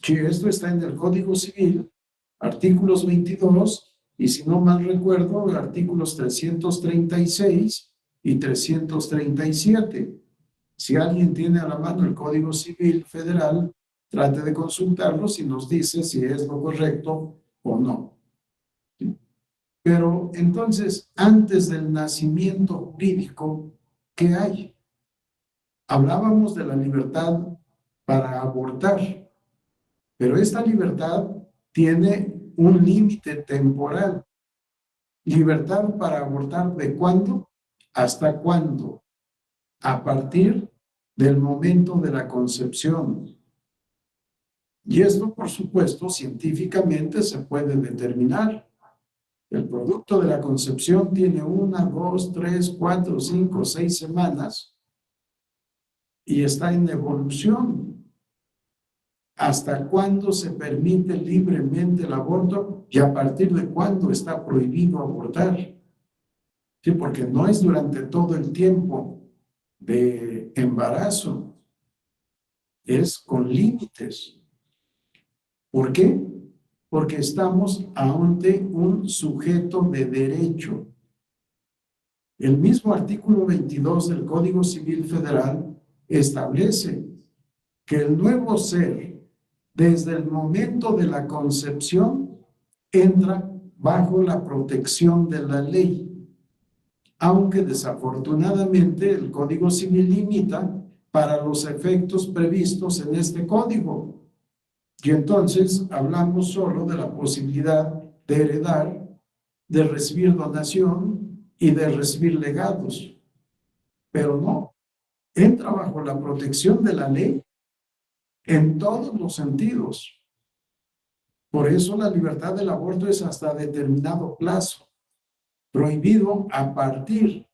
S1: Si esto está en el Código Civil, artículos 22, y si no mal recuerdo, artículos 336 y 337. Si alguien tiene a la mano el Código Civil Federal, trate de consultarlos y nos dice si es lo correcto o no. Pero entonces, antes del nacimiento jurídico, ¿qué hay? Hablábamos de la libertad para abortar, pero esta libertad tiene un límite temporal. Libertad para abortar, ¿de cuándo? ¿Hasta cuándo? A partir del momento de la concepción. Y esto, por supuesto, científicamente se puede determinar. El producto de la concepción tiene 1, 2, 3, 4, 5, 6 semanas y está en evolución. ¿Hasta cuándo se permite libremente el aborto y a partir de cuándo está prohibido abortar? Sí, porque no es durante todo el tiempo de embarazo, es con límites. ¿Por qué? Porque estamos ante un sujeto de derecho. El mismo artículo 22 del Código Civil Federal establece que el nuevo ser, desde el momento de la concepción, entra bajo la protección de la ley, aunque desafortunadamente el Código Civil limita para los efectos previstos en este código. Y entonces hablamos solo de la posibilidad de heredar, de recibir donación y de recibir legados. Pero no, entra bajo la protección de la ley en todos los sentidos. Por eso la libertad del aborto es hasta determinado plazo, prohibido a partir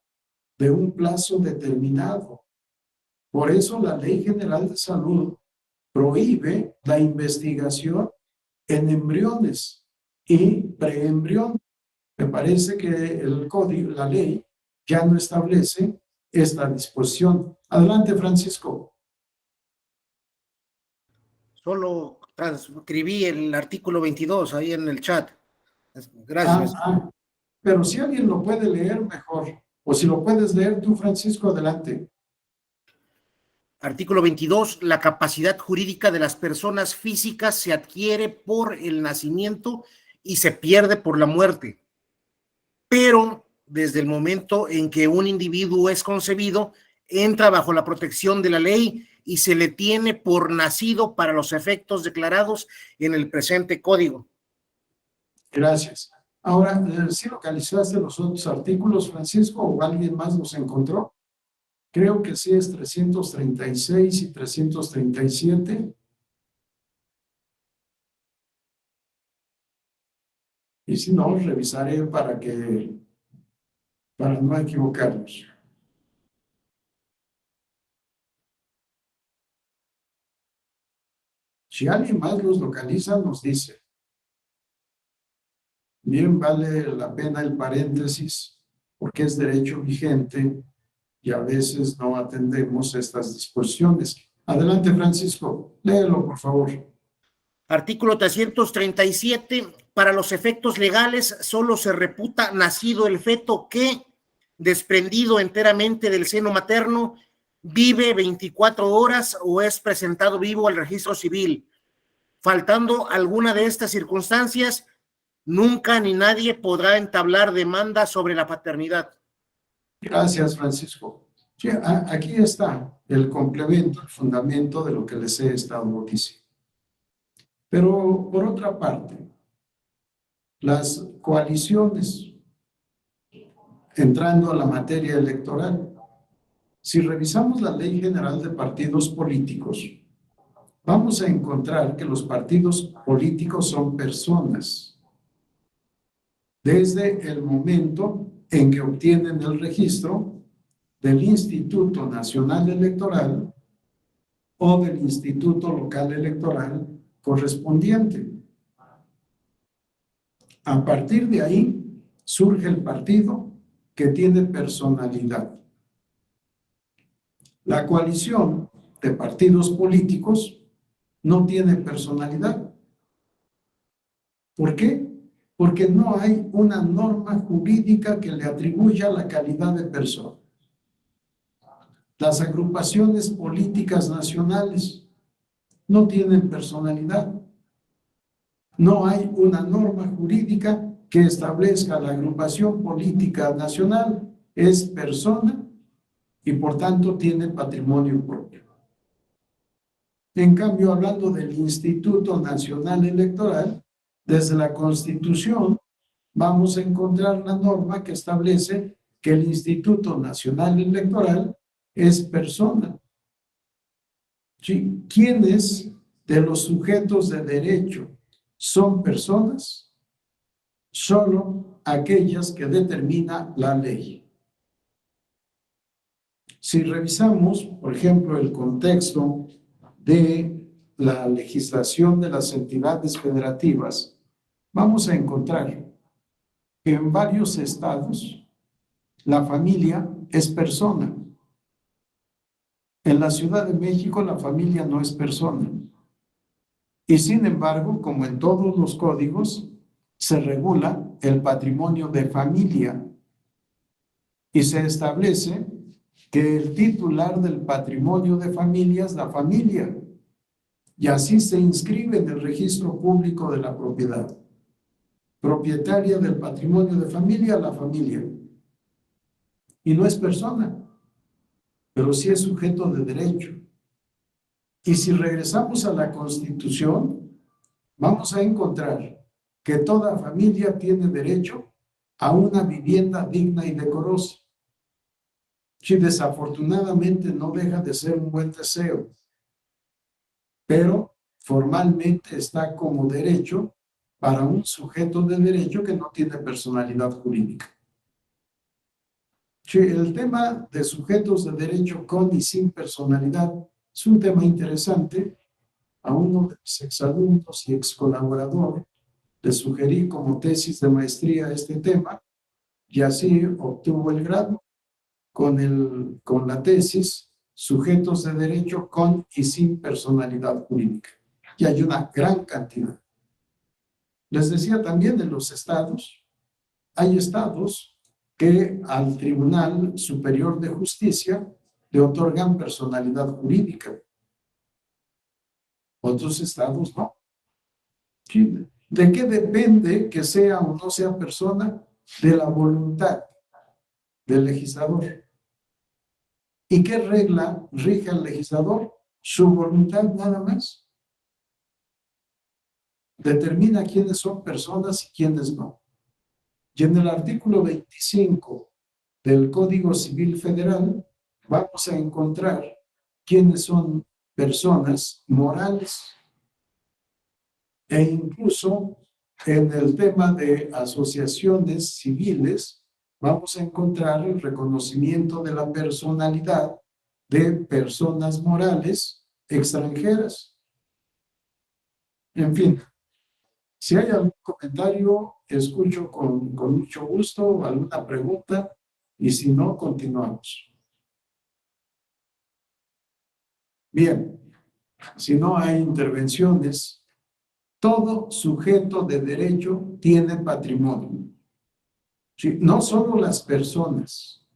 S1: de un plazo determinado. Por eso la Ley General de Salud prohíbe la investigación en embriones y preembriones. Me parece que el código, la ley, ya no establece esta disposición. Adelante, Francisco.
S2: Solo transcribí el artículo 22 ahí en el chat. Gracias.
S1: Pero si alguien lo puede leer, mejor. O si lo puedes leer tú, Francisco, adelante.
S2: Artículo 22. La capacidad jurídica de las personas físicas se adquiere por el nacimiento y se pierde por la muerte. Pero desde el momento en que un individuo es concebido, entra bajo la protección de la ley y se le tiene por nacido para los efectos declarados en el presente código.
S1: Gracias. Ahora, ¿sí localizaste los otros artículos, Francisco, o alguien más los encontró? Creo que sí es 336 y 337. Y si no, revisaré para no equivocarnos. Si alguien más los localiza, nos dice. Bien, vale la pena el paréntesis, porque es derecho vigente y a veces no atendemos estas disposiciones. Adelante, Francisco, léelo, por favor.
S2: Artículo 337. Para los efectos legales, solo se reputa nacido el feto que, desprendido enteramente del seno materno, vive 24 horas o es presentado vivo al registro civil. Faltando alguna de estas circunstancias, nunca ni nadie podrá entablar demanda sobre la paternidad.
S1: Gracias, Francisco. Sí, aquí está el complemento, el fundamento de lo que les he estado diciendo. Pero, por otra parte, las coaliciones, entrando a la materia electoral, si revisamos la Ley General de Partidos Políticos, vamos a encontrar que los partidos políticos son personas. Desde el momento en que obtienen el registro del Instituto Nacional Electoral o del Instituto Local Electoral correspondiente. A partir de ahí surge el partido que tiene personalidad. La coalición de partidos políticos no tiene personalidad. ¿Por qué? Porque no hay una norma jurídica que le atribuya la calidad de persona. Las agrupaciones políticas nacionales no tienen personalidad. No hay una norma jurídica que establezca la agrupación política nacional. Es persona y por tanto tiene patrimonio propio. En cambio, hablando del Instituto Nacional Electoral, desde la Constitución vamos a encontrar una norma que establece que el Instituto Nacional Electoral es persona. ¿Sí? ¿Quiénes de los sujetos de derecho son personas? Solo aquellas que determina la ley. Si revisamos, por ejemplo, el contexto de la legislación de las entidades federativas, vamos a encontrar que en varios estados la familia es persona. En la Ciudad de México la familia no es persona. Y sin embargo, como en todos los códigos, se regula el patrimonio de familia. y se establece que el titular del patrimonio de familia es la familia, y así se inscribe en el registro público de la propiedad. Propietaria del patrimonio de familia, la familia. Y no es persona, pero sí es sujeto de derecho. Y si regresamos a la Constitución, vamos a encontrar que toda familia tiene derecho a una vivienda digna y decorosa. Sí, desafortunadamente no deja de ser un buen deseo, pero formalmente está como derecho para un sujeto de derecho que no tiene personalidad jurídica. Sí, el tema de sujetos de derecho con y sin personalidad es un tema interesante. A uno de los exalumnos y excolaborador le sugerí como tesis de maestría este tema y así obtuvo el grado con la tesis sujetos de derecho con y sin personalidad jurídica. Y hay una gran cantidad. Les decía también de los estados. Hay estados que al Tribunal Superior de Justicia le otorgan personalidad jurídica. Otros estados no. ¿De qué depende que sea o no sea persona? De la voluntad del legislador. ¿Y qué regla rige al legislador? Su voluntad nada más. Determina quiénes son personas y quiénes no. Y en el artículo 25 del Código Civil Federal vamos a encontrar quiénes son personas morales. E incluso en el tema de asociaciones civiles vamos a encontrar el reconocimiento de la personalidad de personas morales extranjeras. En fin, si hay algún comentario, escucho con mucho gusto, alguna pregunta, y si no, continuamos. Bien, si no hay intervenciones, todo sujeto de derecho tiene patrimonio. ¿Sí? No solo las personas.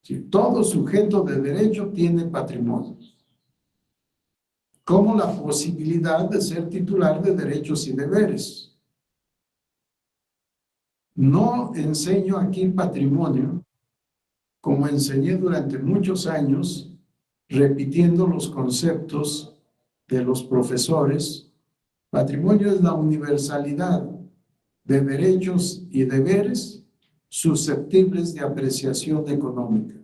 S1: ¿Sí? Todo sujeto de derecho tiene patrimonio. Como la posibilidad de ser titular de derechos y deberes. No enseño aquí patrimonio como enseñé durante muchos años, repitiendo los conceptos de los profesores. Patrimonio es la universalidad de derechos y deberes susceptibles de apreciación económica.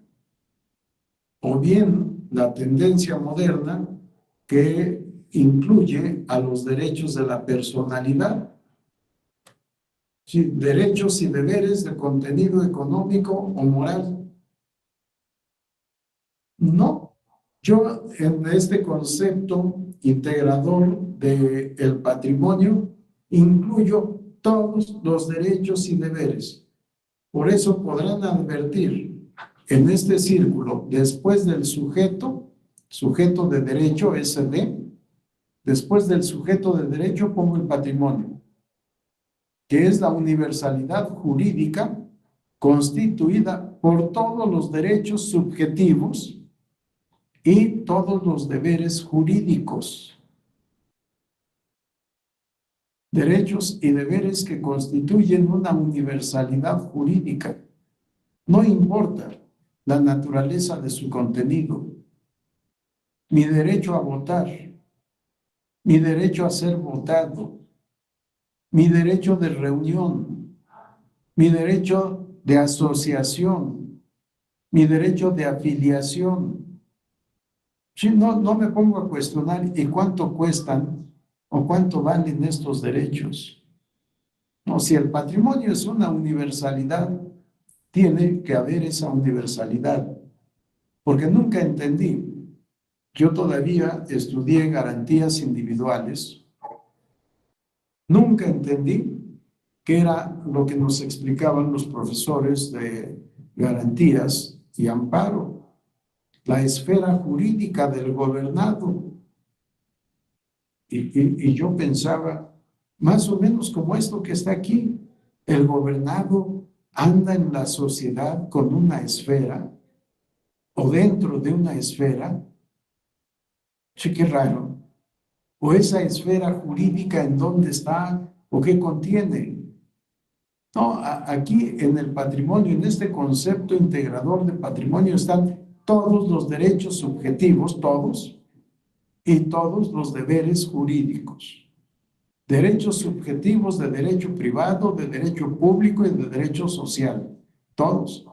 S1: O bien la tendencia moderna que incluye a los derechos de la personalidad. Sí, derechos y deberes de contenido económico o moral. No, yo en este concepto integrador del patrimonio incluyo todos los derechos y deberes. Por eso podrán advertir en este círculo, después del sujeto de derecho, SD, después del sujeto de derecho pongo el patrimonio, que es la universalidad jurídica constituida por todos los derechos subjetivos y todos los deberes jurídicos. Derechos y deberes que constituyen una universalidad jurídica. No importa la naturaleza de su contenido. Mi derecho a votar, mi derecho a ser votado, mi derecho de reunión, mi derecho de asociación, mi derecho de afiliación. Sí, no me pongo a cuestionar ¿y cuánto cuestan o cuánto valen estos derechos? No, si el patrimonio es una universalidad, tiene que haber esa universalidad, porque nunca entendí. Yo todavía estudié garantías individuales. Nunca entendí qué era lo que nos explicaban los profesores de garantías y amparo. La esfera jurídica del gobernado. Y yo pensaba, más o menos como esto que está aquí, el gobernado anda en la sociedad con una esfera o dentro de una esfera, che, qué raro, o esa esfera jurídica en dónde está o qué contiene. No, aquí en el patrimonio, en este concepto integrador de patrimonio están todos los derechos subjetivos, todos, y todos los deberes jurídicos. Derechos subjetivos de derecho privado, de derecho público y de derecho social, todos.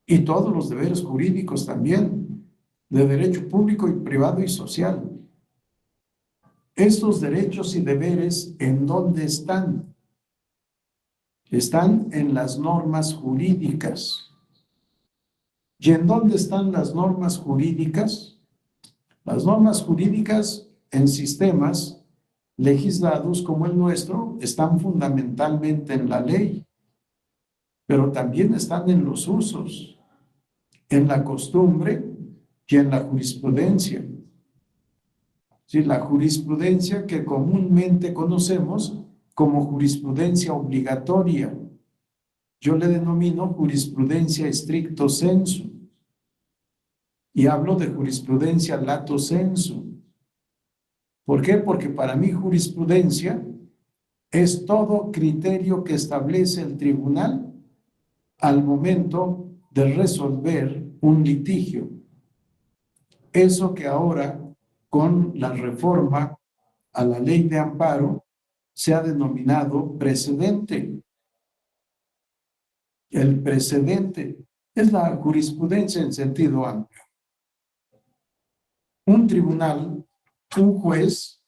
S1: Y todos los deberes jurídicos también, de derecho público y privado y social. Estos derechos y deberes, ¿en dónde están? Están en las normas jurídicas. ¿Y en dónde están las normas jurídicas? Las normas jurídicas en sistemas legislados como el nuestro están fundamentalmente en la ley, pero también están en los usos, en la costumbre y en la jurisprudencia. Sí, la jurisprudencia que comúnmente conocemos como jurisprudencia obligatoria. Yo le denomino jurisprudencia stricto sensu y hablo de jurisprudencia lato sensu. ¿Por qué? Porque para mí jurisprudencia es todo criterio que establece el tribunal al momento de resolver un litigio. Eso que ahora, con la reforma a la ley de amparo, se ha denominado precedente. El precedente es la jurisprudencia en sentido amplio. Un tribunal, un juez,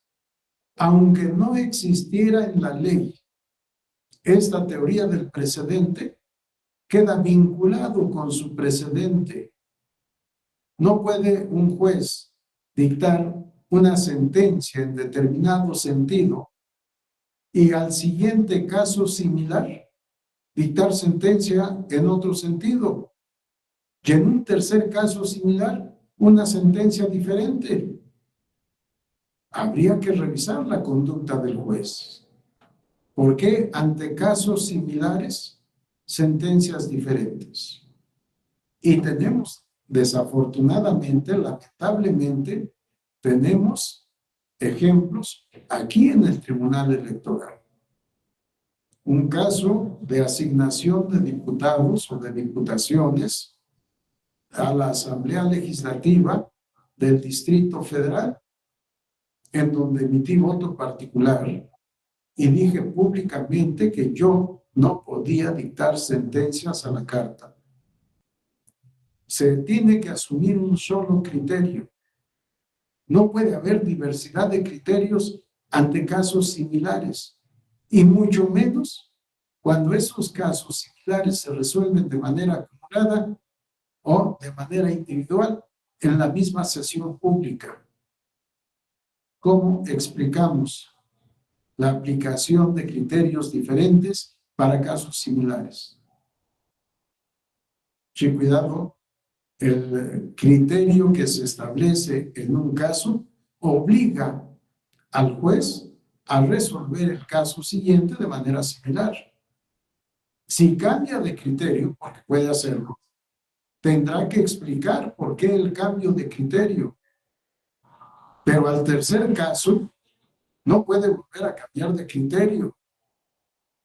S1: aunque no existiera en la ley esta teoría del precedente, queda vinculado con su precedente. No puede un juez dictar una sentencia en determinado sentido y al siguiente caso similar dictar sentencia en otro sentido. Y en un tercer caso similar, una sentencia diferente. Habría que revisar la conducta del juez. ¿Por qué ante casos similares, sentencias diferentes? Y tenemos, desafortunadamente, lamentablemente, tenemos ejemplos aquí en el Tribunal Electoral. Un caso de asignación de diputados o de diputaciones a la Asamblea Legislativa del Distrito Federal, en donde emití voto particular y dije públicamente que yo no podía dictar sentencias a la carta. Se tiene que asumir un solo criterio. No puede haber diversidad de criterios ante casos similares, y mucho menos cuando esos casos similares se resuelven de manera acumulada o de manera individual en la misma sesión pública. ¿Cómo explicamos la aplicación de criterios diferentes para casos similares? Sí, cuidado, el criterio que se establece en un caso obliga al juez a resolver el caso siguiente de manera similar. Si cambia de criterio, porque puede hacerlo, tendrá que explicar por qué el cambio de criterio. Pero al tercer caso, no puede volver a cambiar de criterio,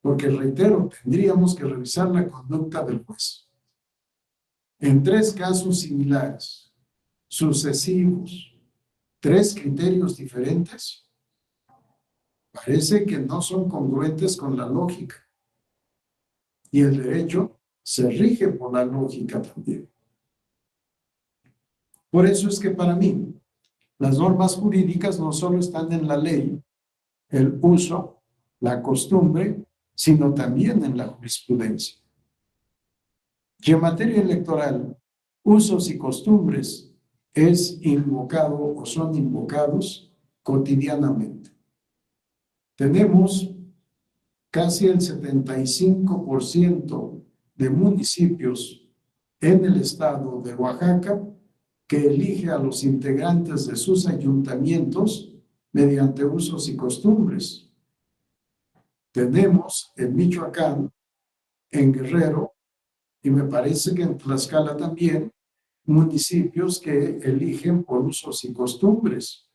S1: porque, reitero, tendríamos que revisar la conducta del juez. En 3 casos similares, sucesivos, 3 criterios diferentes, parece que no son congruentes con la lógica. Y el derecho se rige por la lógica también. Por eso es que para mí, las normas jurídicas no solo están en la ley, el uso, la costumbre, sino también en la jurisprudencia. Y en materia electoral, usos y costumbres es invocado o son invocados cotidianamente. Tenemos casi el 75% de municipios en el estado de Oaxaca que elige a los integrantes de sus ayuntamientos mediante usos y costumbres. Tenemos en Michoacán, en Guerrero, Y me parece que en Tlaxcala también, municipios que eligen por usos y costumbres.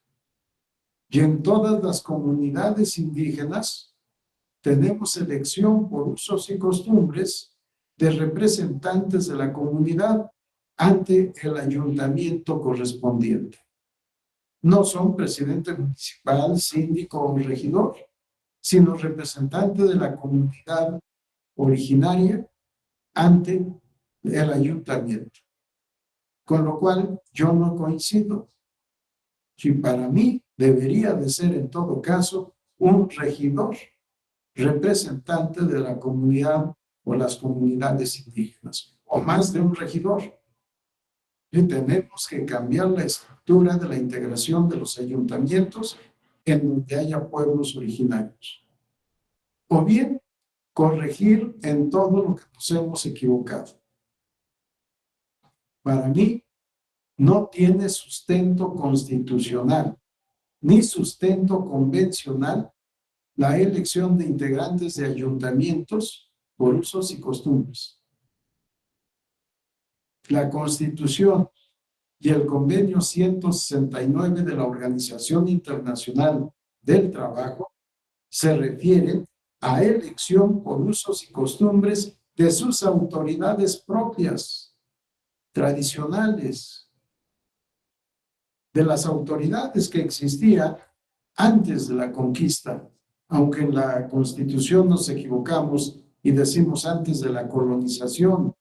S1: Y en todas las comunidades indígenas tenemos elección por usos y costumbres de representantes de la comunidad ante el ayuntamiento correspondiente. No son presidente municipal, síndico o regidor, sino representante de la comunidad originaria ante el ayuntamiento. Con lo cual, yo no coincido. Si para mí debería de ser en todo caso un regidor representante de la comunidad o las comunidades indígenas, o más de un regidor. Y tenemos que cambiar la estructura de la integración de los ayuntamientos en donde haya pueblos originarios. O bien, corregir en todo lo que nos hemos equivocado. Para mí, no tiene sustento constitucional ni sustento convencional la elección de integrantes de ayuntamientos por usos y costumbres. La Constitución y el Convenio 169 de la Organización Internacional del Trabajo se refieren a elección por usos y costumbres de sus autoridades propias, tradicionales, de las autoridades que existían antes de la conquista. Aunque en la Constitución nos equivocamos y decimos antes de la colonización.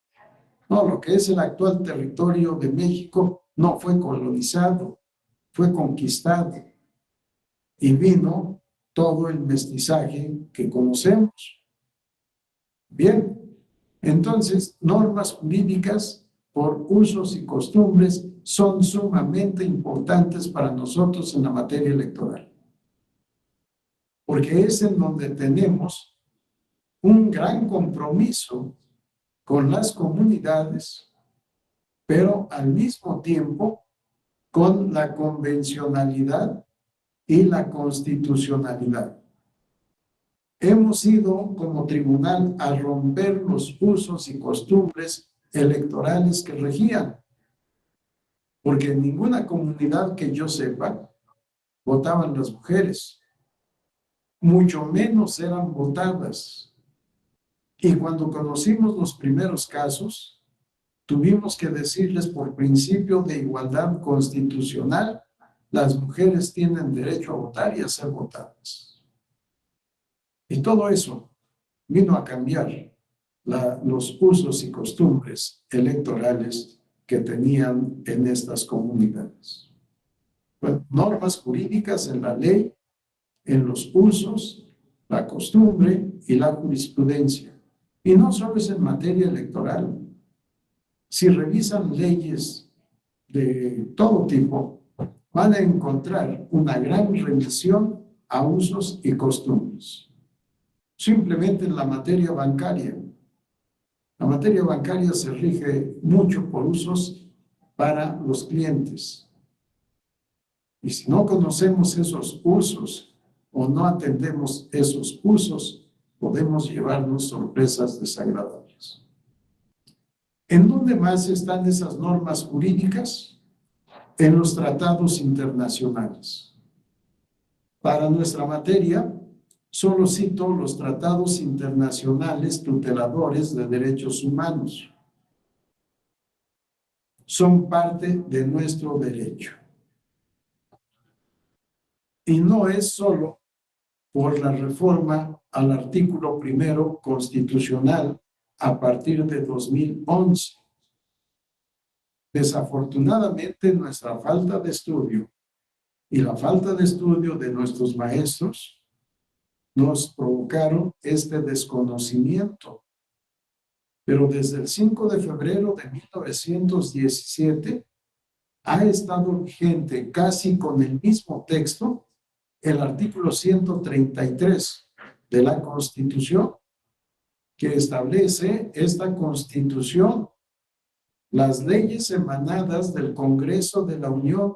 S1: No, lo que es el actual territorio de México no fue colonizado, fue conquistado. Y vino todo el mestizaje que conocemos. Bien, entonces, normas jurídicas por usos y costumbres son sumamente importantes para nosotros en la materia electoral. Porque es en donde tenemos un gran compromiso con las comunidades, pero al mismo tiempo con la convencionalidad y la constitucionalidad. Hemos ido como tribunal a romper los usos y costumbres electorales que regían, porque en ninguna comunidad que yo sepa votaban las mujeres. Mucho menos eran votadas. Y cuando conocimos los primeros casos, tuvimos que decirles por principio de igualdad constitucional, las mujeres tienen derecho a votar y a ser votadas. Y todo eso vino a cambiar los usos y costumbres electorales que tenían en estas comunidades. Bueno, normas jurídicas en la ley, en los usos, la costumbre y la jurisprudencia. Y no solo es en materia electoral. Si revisan leyes de todo tipo, van a encontrar una gran remisión a usos y costumbres. Simplemente en la materia bancaria. La materia bancaria se rige mucho por usos para los clientes. Y si no conocemos esos usos o no atendemos esos usos, podemos llevarnos sorpresas desagradables. ¿En dónde más están esas normas jurídicas? En los tratados internacionales. Para nuestra materia, solo cito los tratados internacionales tuteladores de derechos humanos. Son parte de nuestro derecho. Y no es solo por la reforma al artículo 1 constitucional a partir de 2011. Desafortunadamente, nuestra falta de estudio y la falta de estudio de nuestros maestros nos provocaron este desconocimiento. Pero desde el 5 de febrero de 1917 ha estado vigente casi con el mismo texto el artículo 133 de la Constitución, que establece esta Constitución, las leyes emanadas del Congreso de la Unión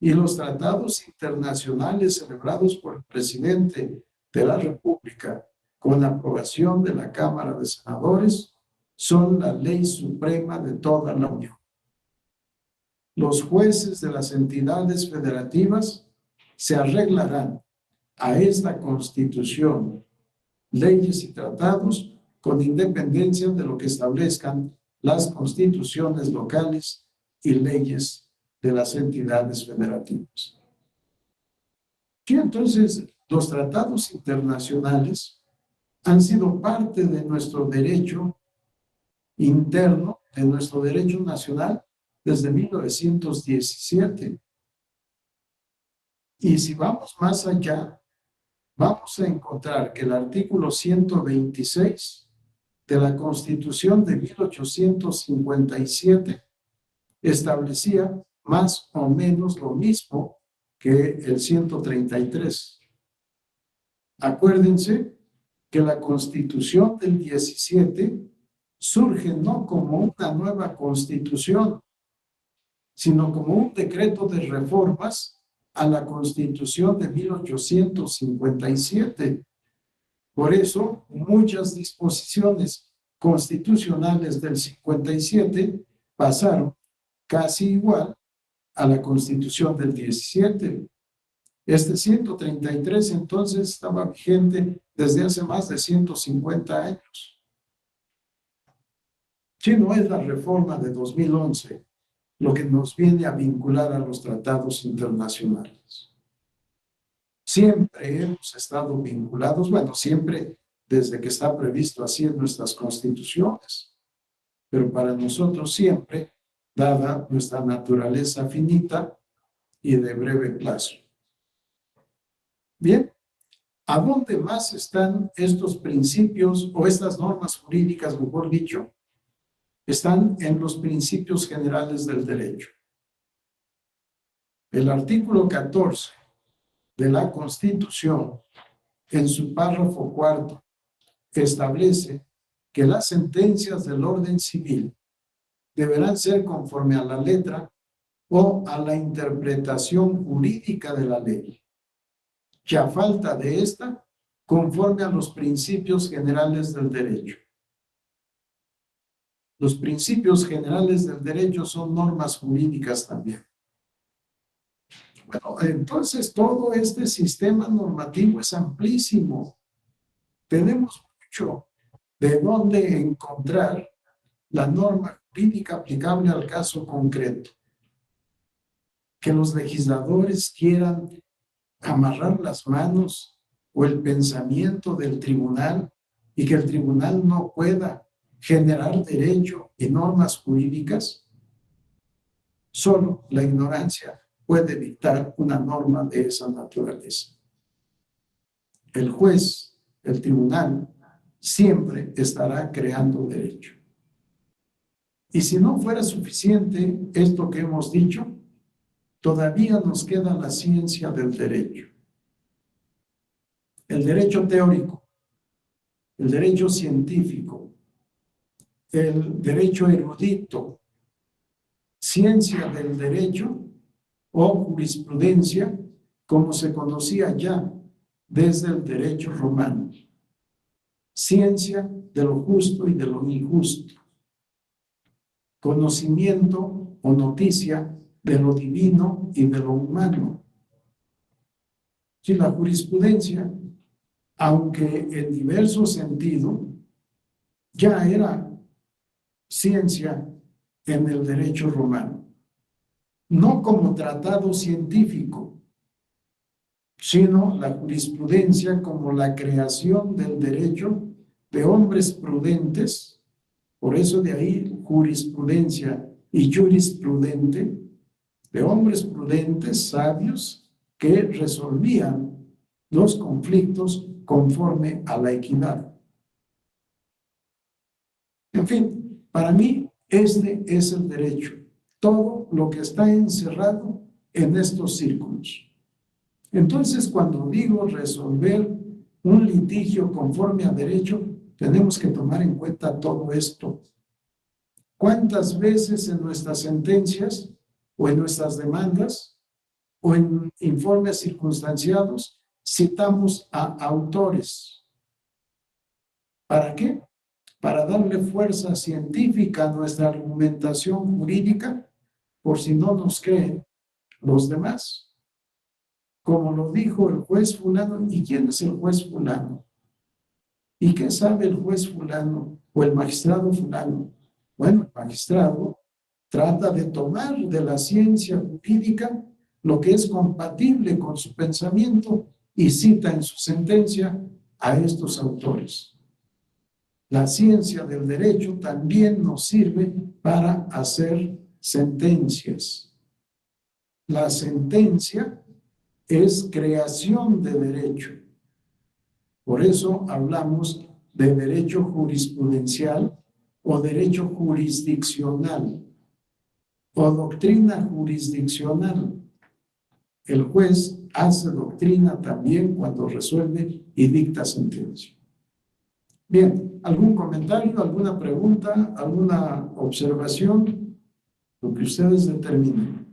S1: y los tratados internacionales celebrados por el presidente de la República con aprobación de la Cámara de Senadores son la ley suprema de toda la Unión. Los jueces de las entidades federativas se arreglarán a esta Constitución, leyes y tratados con independencia de lo que establezcan las constituciones locales y leyes de las entidades federativas. Y entonces, los tratados internacionales han sido parte de nuestro derecho interno, de nuestro derecho nacional, desde 1917. Y si vamos más allá, vamos a encontrar que el artículo 126 de la Constitución de 1857 establecía más o menos lo mismo que el 133. Acuérdense que la Constitución del 17 surge no como una nueva Constitución, sino como un decreto de reformas a la Constitución de 1857. Por eso, muchas disposiciones constitucionales del 57 pasaron casi igual a la Constitución del 17. Este 133 entonces estaba vigente desde hace más de 150 años. Si no es la reforma de 2011 lo que nos viene a vincular a los tratados internacionales. Siempre hemos estado vinculados, bueno, siempre desde que está previsto así en nuestras constituciones, pero para nosotros siempre, dada nuestra naturaleza finita y de breve plazo. Bien, ¿a dónde más están estos principios o estas normas jurídicas, mejor dicho? Están en los principios generales del derecho. El artículo 14 de la Constitución, en su párrafo 4, establece que las sentencias del orden civil deberán ser conforme a la letra o a la interpretación jurídica de la ley, que a falta de esta, conforme a los principios generales del derecho. Los principios generales del derecho son normas jurídicas también. Bueno, entonces todo este sistema normativo es amplísimo. Tenemos mucho de dónde encontrar la norma jurídica aplicable al caso concreto. Que los legisladores quieran amarrar las manos o el pensamiento del tribunal y que el tribunal no pueda generar derecho y normas jurídicas, solo la ignorancia puede dictar una norma de esa naturaleza. El juez, el tribunal, siempre estará creando derecho. Y si no fuera suficiente esto que hemos dicho, todavía nos queda la ciencia del derecho. El derecho teórico, el derecho científico, el derecho erudito, ciencia del derecho o jurisprudencia, como se conocía ya desde el derecho romano. Ciencia de lo justo y de lo injusto. Conocimiento o noticia de lo divino y de lo humano. Si la jurisprudencia, aunque en diverso sentido, ya era ciencia en el derecho romano, no como tratado científico, sino la jurisprudencia como la creación del derecho de hombres prudentes, por eso de ahí jurisprudencia y jurisprudente, de hombres prudentes, sabios, que resolvían los conflictos conforme a la equidad. En fin, para mí, este es el derecho. Todo lo que está encerrado en estos círculos. Entonces, cuando digo resolver un litigio conforme a derecho, tenemos que tomar en cuenta todo esto. ¿Cuántas veces en nuestras sentencias o en nuestras demandas o en informes circunstanciados citamos a autores? ¿Para qué? para darle fuerza científica a nuestra argumentación jurídica, por si no nos creen los demás. Como lo dijo el juez fulano, ¿y quién es el juez fulano? ¿Y qué sabe el juez fulano o el magistrado fulano? Bueno, el magistrado trata de tomar de la ciencia jurídica lo que es compatible con su pensamiento y cita en su sentencia a estos autores. La ciencia del derecho también nos sirve para hacer sentencias. La sentencia es creación de derecho. Por eso hablamos de derecho jurisprudencial o derecho jurisdiccional o doctrina jurisdiccional. El juez hace doctrina también cuando resuelve y dicta sentencia. Bien, ¿algún comentario, alguna pregunta, alguna observación? Lo que ustedes determinen.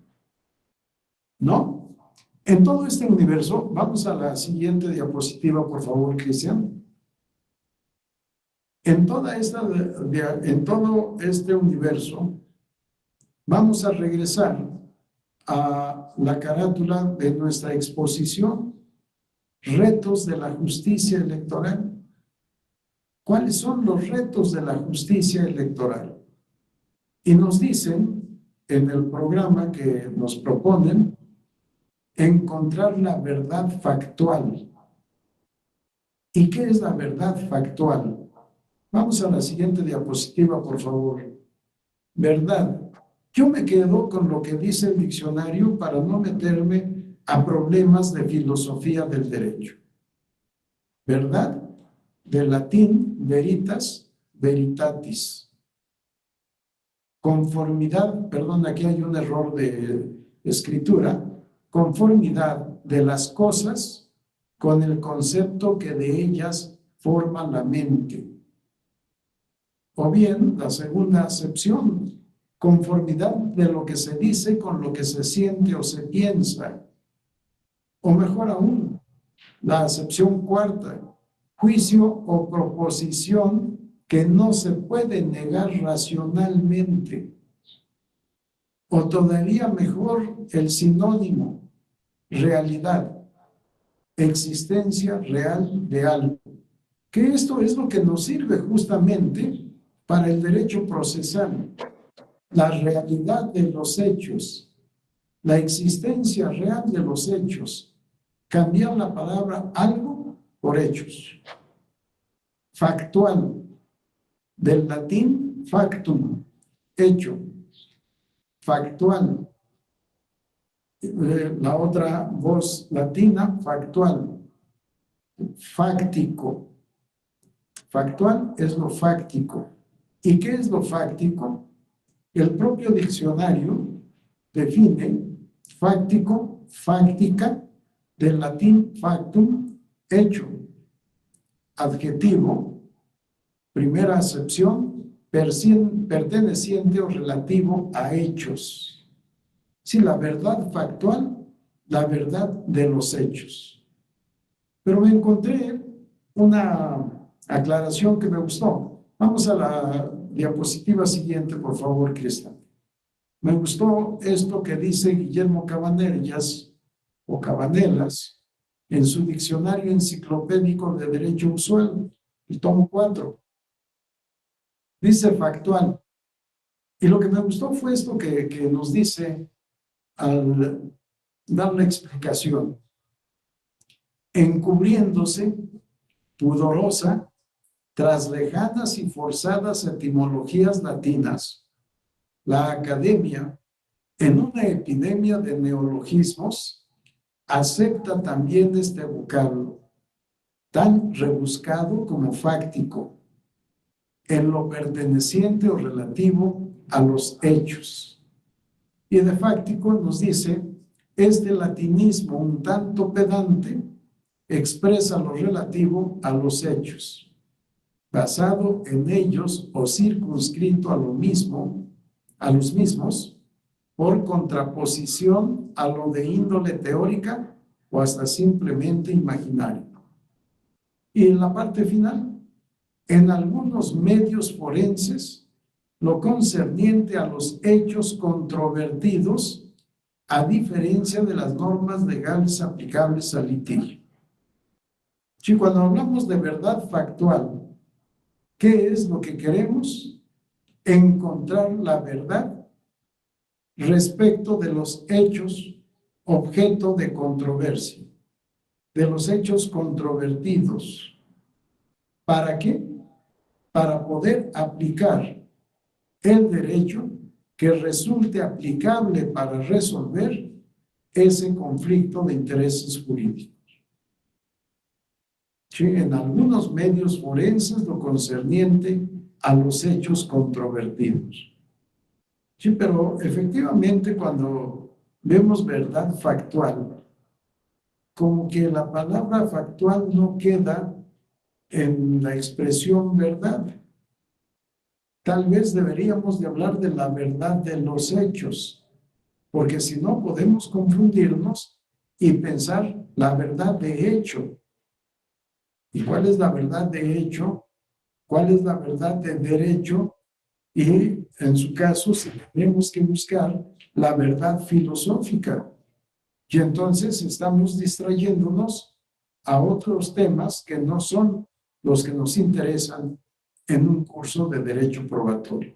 S1: ¿No? En todo este universo, vamos a la siguiente diapositiva, por favor, Cristian. En todo este universo, vamos a regresar a la carátula de nuestra exposición, retos de la justicia electoral. ¿Cuáles son los retos de la justicia electoral? Y nos dicen en el programa que nos proponen encontrar la verdad factual. ¿Y qué es la verdad factual? Vamos a la siguiente diapositiva, por favor. Verdad. Yo me quedo con lo que dice el diccionario para no meterme a problemas de filosofía del derecho. Verdad, del latín veritas, veritatis. Conformidad, perdón, aquí hay un error de escritura, conformidad de las cosas con el concepto que de ellas forma la mente. O bien, la segunda acepción, conformidad de lo que se dice con lo que se siente o se piensa. O mejor aún, la acepción cuarta, juicio o proposición que no se puede negar racionalmente. O todavía mejor, el sinónimo, realidad, existencia real de algo. Que esto es lo que nos sirve justamente para el derecho procesal. La realidad de los hechos, la existencia real de los hechos. Cambiar la palabra algo por hechos. Factual, del latín factum, hecho. Factual, la otra voz latina, factual. Fáctico. Factual es lo fáctico. ¿Y qué es lo fáctico? El propio diccionario define fáctico, fáctica, del latín factum, hecho. Adjetivo, primera acepción, perteneciente o relativo a hechos. Sí, la verdad factual, la verdad de los hechos. Pero me encontré una aclaración que me gustó. Vamos a la diapositiva siguiente, por favor, Cristian. Me gustó esto que dice Guillermo Cabanellas, o Cabanelas, en su diccionario enciclopédico de Derecho Usual, el tomo 4. Dice factual. Y lo que me gustó fue esto que nos dice al dar la explicación. Encubriéndose, pudorosa, tras lejanas y forzadas etimologías latinas, la academia, en una epidemia de neologismos, acepta también este vocablo, tan rebuscado como fáctico, en lo perteneciente o relativo a los hechos. Y de fáctico nos dice, este latinismo un tanto pedante expresa lo relativo a los hechos, basado en ellos o circunscrito a lo mismo, a los mismos, por contraposición a lo de índole teórica o hasta simplemente imaginario. Y en la parte final, en algunos medios forenses lo concerniente a los hechos controvertidos, a diferencia de las normas legales aplicables al litigio. Si cuando hablamos de verdad factual, ¿qué es lo que queremos? Encontrar la verdad respecto de los hechos objeto de controversia, de los hechos controvertidos. ¿Para qué? Para poder aplicar el derecho que resulte aplicable para resolver ese conflicto de intereses jurídicos. Sí, en algunos medios forenses lo concerniente a los hechos controvertidos. Sí, pero efectivamente cuando vemos verdad factual, como que la palabra factual no queda en la expresión verdad. Tal vez deberíamos de hablar de la verdad de los hechos, porque si no podemos confundirnos y pensar la verdad de hecho. ¿Y cuál es la verdad de hecho? ¿Cuál es la verdad de derecho? Y en su caso, si tenemos que buscar la verdad filosófica. Y entonces estamos distrayéndonos a otros temas que no son los que nos interesan en un curso de derecho probatorio.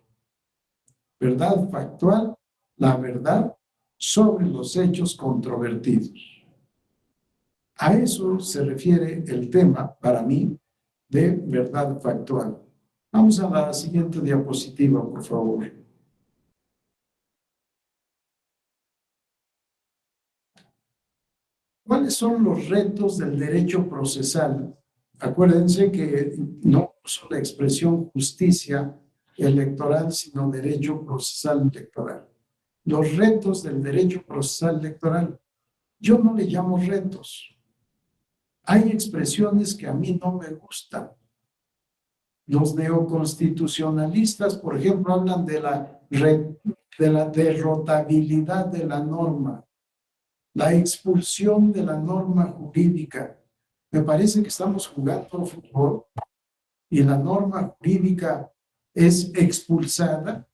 S1: Verdad factual, la verdad sobre los hechos controvertidos. A eso se refiere el tema, para mí, de verdad factual. Vamos a la siguiente diapositiva, por favor. ¿Cuáles son los retos del derecho procesal? Acuérdense que no uso la expresión justicia electoral, sino derecho procesal electoral. Los retos del derecho procesal electoral. Yo no le llamo retos. Hay expresiones que a mí no me gustan. Los neoconstitucionalistas, por ejemplo, hablan de la derrotabilidad de la norma, la expulsión de la norma jurídica. Me parece que estamos jugando fútbol y la norma jurídica es expulsada.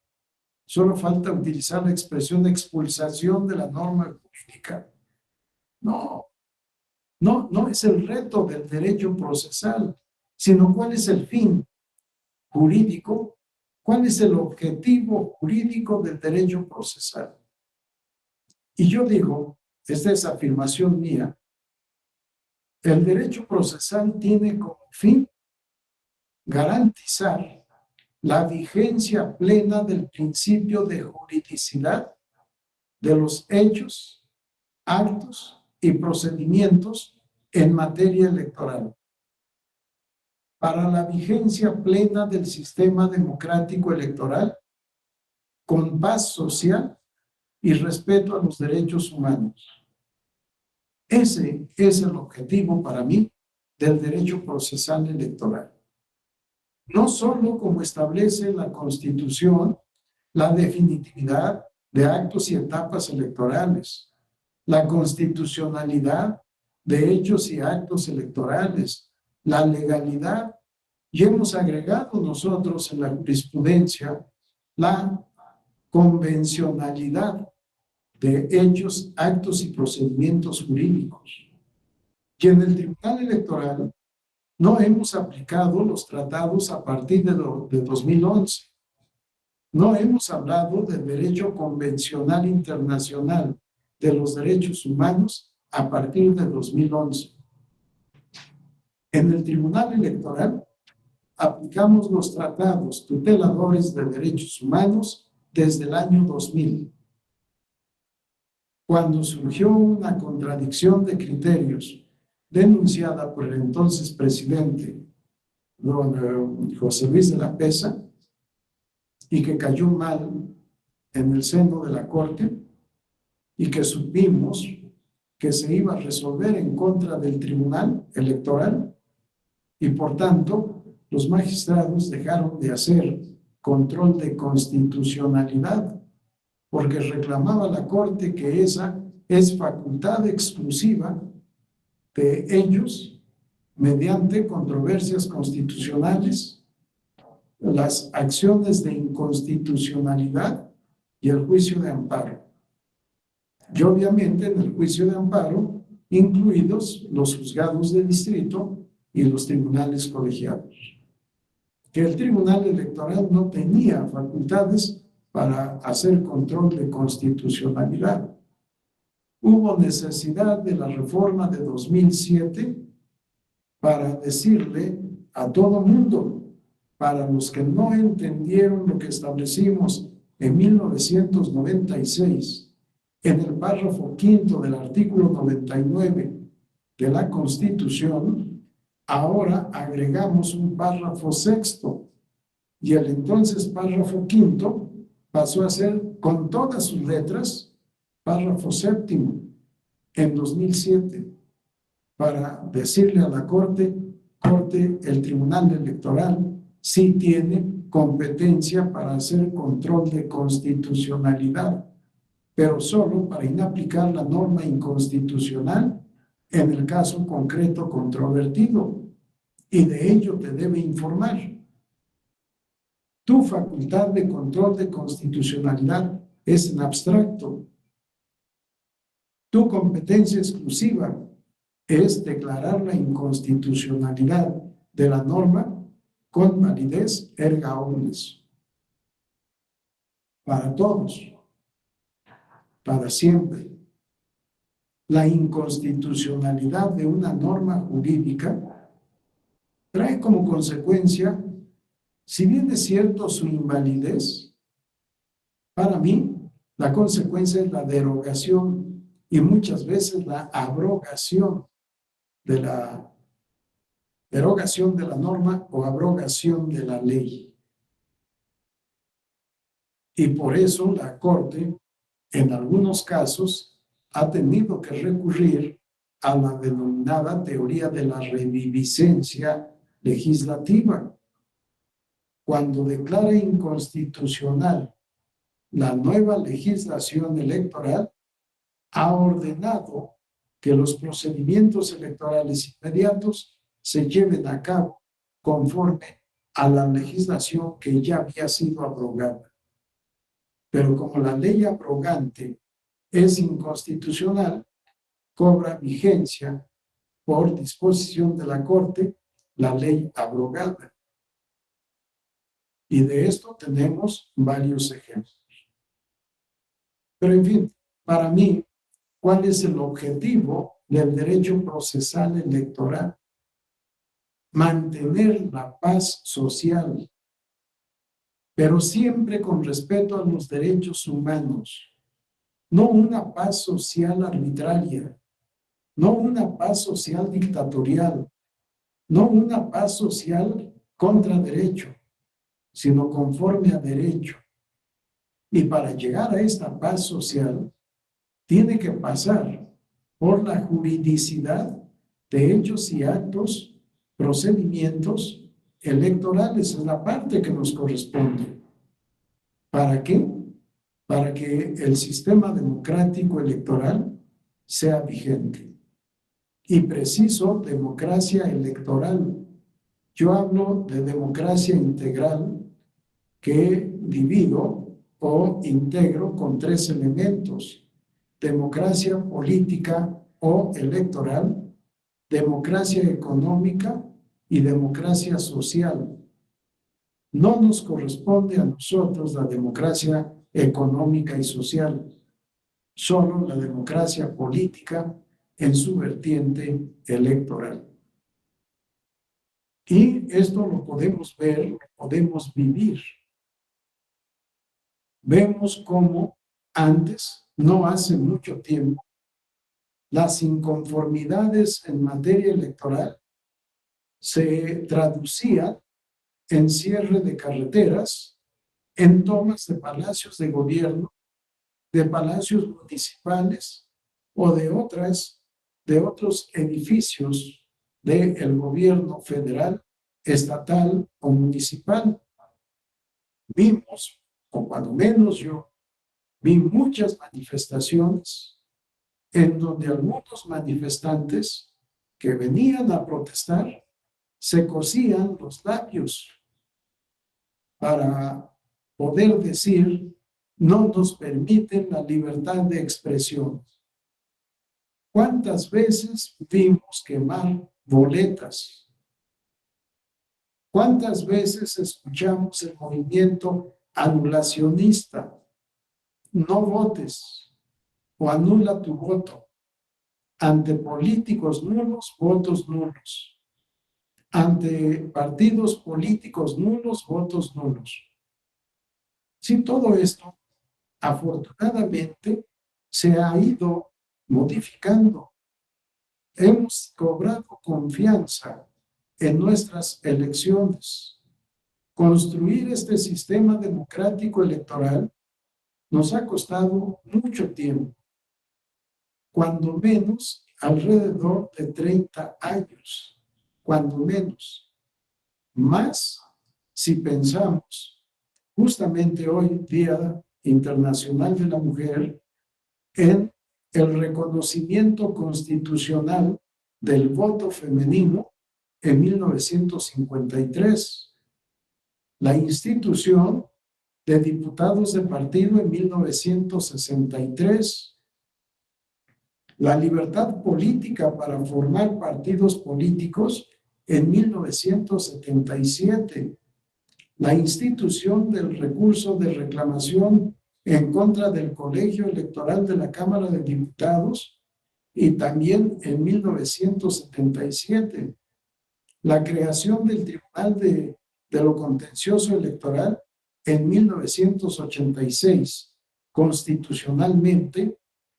S1: Solo falta utilizar la expresión expulsación de la norma jurídica. No es el reto del derecho procesal, sino cuál es el fin jurídico, cuál es el objetivo jurídico del derecho procesal. Y yo digo, esta es afirmación mía, el derecho procesal tiene como fin garantizar la vigencia plena del principio de juridicidad de los hechos, actos y procedimientos en materia electoral, para la vigencia plena del sistema democrático electoral, con paz social y respeto a los derechos humanos. Ese es el objetivo para mí del derecho procesal electoral. No solo como establece la Constitución, la definitividad de actos y etapas electorales, la constitucionalidad de hechos y actos electorales, la legalidad, y hemos agregado nosotros en la jurisprudencia la convencionalidad de hechos, actos y procedimientos jurídicos. Y en el Tribunal Electoral no hemos aplicado los tratados a partir de 2011. No hemos hablado del derecho convencional internacional de los derechos humanos a partir de 2011. En el Tribunal Electoral aplicamos los tratados tuteladores de derechos humanos desde el año 2000. Cuando surgió una contradicción de criterios denunciada por el entonces presidente, don José Luis de la Pesa, y que cayó mal en el seno de la Corte, y que supimos que se iba a resolver en contra del Tribunal Electoral, y por tanto los magistrados dejaron de hacer control de constitucionalidad, porque reclamaba la Corte que esa es facultad exclusiva de ellos mediante controversias constitucionales las acciones de inconstitucionalidad y el juicio de amparo. Y obviamente en el juicio de amparo, incluidos los juzgados de distrito y los tribunales colegiados. Que el Tribunal Electoral no tenía facultades para hacer control de constitucionalidad. Hubo necesidad de la reforma de 2007 para decirle a todo mundo, para los que no entendieron lo que establecimos en 1996, en el párrafo 5º del artículo 99 de la Constitución, ahora agregamos un párrafo 6º y el entonces párrafo 5º pasó a ser con todas sus letras párrafo 7º en 2007 para decirle a la Corte, el Tribunal Electoral sí tiene competencia para hacer control de constitucionalidad, pero solo para inaplicar la norma inconstitucional en el caso concreto controvertido, y de ello te debe informar. Tu facultad de control de constitucionalidad es en abstracto. Tu competencia exclusiva es declarar la inconstitucionalidad de la norma con validez erga omnes. Para todos, para siempre. La inconstitucionalidad de una norma jurídica trae como consecuencia, si bien es cierto su invalidez, para mí la consecuencia es la derogación y muchas veces la abrogación de la norma o abrogación de la ley. Y por eso la Corte, en algunos casos, ha tenido que recurrir a la denominada teoría de la reviviscencia legislativa. Cuando declara inconstitucional la nueva legislación electoral, ha ordenado que los procedimientos electorales inmediatos se lleven a cabo conforme a la legislación que ya había sido abrogada. Pero como la ley abrogante es inconstitucional, cobra vigencia por disposición de la Corte la ley abrogada. Y de esto tenemos varios ejemplos. Pero en fin, para mí, ¿cuál es el objetivo del derecho procesal electoral? Mantener la paz social, pero siempre con respeto a los derechos humanos. No una paz social arbitraria, no una paz social dictatorial, no una paz social contra derecho, sino conforme a derecho. Y para llegar a esta paz social, tiene que pasar por la juridicidad de hechos y actos, procedimientos electorales, es la parte que nos corresponde. ¿Para qué? Para que el sistema democrático electoral sea vigente. Y preciso democracia electoral. Yo hablo de democracia integral que divido o integro con 3 elementos: democracia política o electoral, democracia económica y democracia social. No nos corresponde a nosotros la democracia económica y social, solo la democracia política en su vertiente electoral. Y esto lo podemos ver, lo podemos vivir. Vemos cómo antes, no hace mucho tiempo, las inconformidades en materia electoral se traducían en cierre de carreteras, en tomas de palacios de gobierno, de palacios municipales o de otros edificios del gobierno federal, estatal o municipal. Vimos, o cuando menos yo, vi muchas manifestaciones en donde algunos manifestantes que venían a protestar se cosían los labios para poder decir no nos permiten la libertad de expresión. ¿Cuántas veces vimos quemar boletas? ¿Cuántas veces escuchamos el movimiento anulacionista? No votes o anula tu voto. Ante políticos nulos, votos nulos. Ante partidos políticos nulos, votos nulos. Sí, todo esto, afortunadamente, se ha ido modificando. Hemos cobrado confianza en nuestras elecciones. Construir este sistema democrático electoral nos ha costado mucho tiempo, cuando menos alrededor de 30 años, cuando menos. Más si pensamos justamente hoy, Día Internacional de la Mujer, en el reconocimiento constitucional del voto femenino en 1953, la institución de diputados de partido en 1963, la libertad política para formar partidos políticos en 1977, la institución del recurso de reclamación en contra del Colegio Electoral de la Cámara de Diputados y también en 1977, la creación del Tribunal de lo Contencioso Electoral en 1986, constitucionalmente,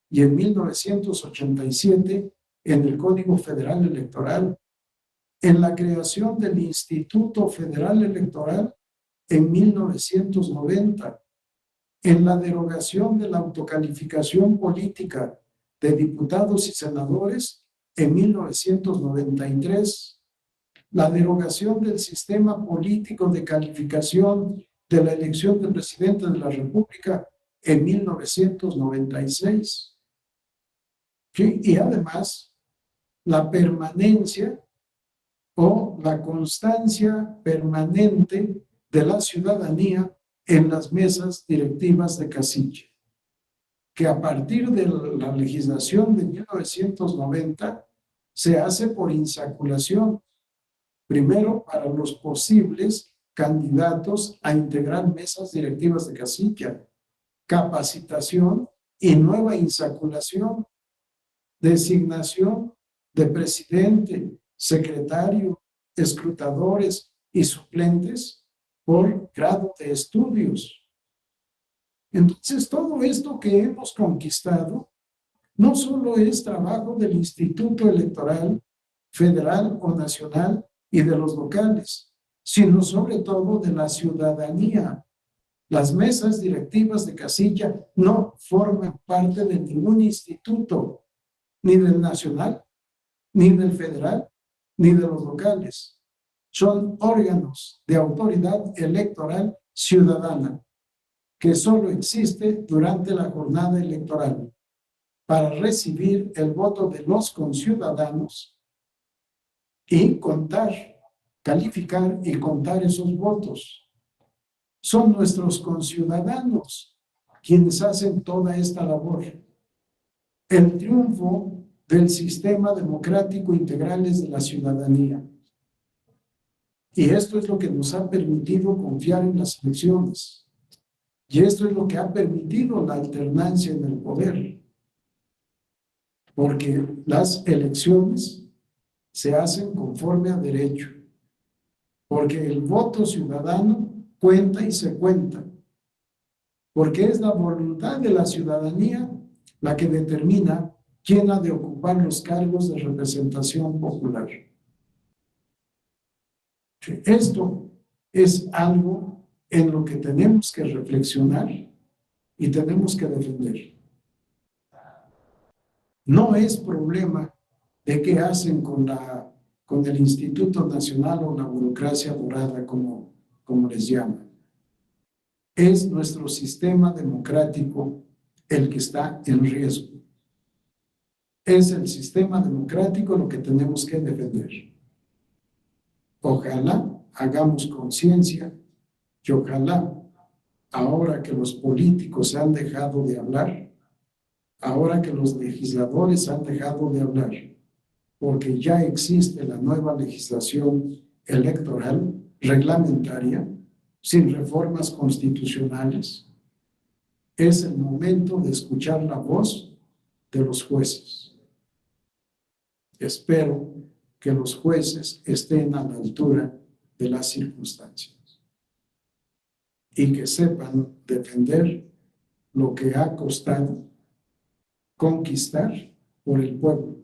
S1: y en 1987 en el Código Federal Electoral, en la creación del Instituto Federal Electoral en 1990, en la derogación de la autocalificación política de diputados y senadores en 1993, la derogación del sistema político de calificación de la elección del presidente de la República en 1996. ¿Sí? Y además, la permanencia o la constancia permanente de la ciudadanía en las mesas directivas de casilla, que a partir de la legislación de 1990 se hace por insaculación, primero para los posibles candidatos a integrar mesas directivas de casilla, capacitación y nueva insaculación, designación de presidente, secretario, escrutadores y suplentes por grado de estudios. Entonces, todo esto que hemos conquistado no solo es trabajo del Instituto Electoral Federal o Nacional y de los locales, sino sobre todo de la ciudadanía. Las mesas directivas de casilla no forman parte de ningún instituto, ni del nacional, ni del federal, ni de los locales. Son órganos de autoridad electoral ciudadana que solo existe durante la jornada electoral para recibir el voto de los conciudadanos y contar, calificar y contar esos votos. Son nuestros conciudadanos quienes hacen toda esta labor. El triunfo del sistema democrático integral es de la ciudadanía. Y esto es lo que nos ha permitido confiar en las elecciones. Y esto es lo que ha permitido la alternancia en el poder. Porque las elecciones se hacen conforme a derecho. Porque el voto ciudadano cuenta y se cuenta. Porque es la voluntad de la ciudadanía la que determina quién ha de ocupar los cargos de representación popular. Esto es algo en lo que tenemos que reflexionar y tenemos que defender. No es problema de qué hacen con el Instituto Nacional o la burocracia dorada, como les llaman. Es nuestro sistema democrático el que está en riesgo. Es el sistema democrático lo que tenemos que defender. Ojalá hagamos conciencia Y ojalá, ahora que los políticos han dejado de hablar, ahora que los legisladores han dejado de hablar, porque ya existe la nueva legislación electoral, reglamentaria, sin reformas constitucionales, es el momento de escuchar la voz de los jueces. Espero que los jueces estén a la altura de las circunstancias y que sepan defender lo que ha costado conquistar por el pueblo.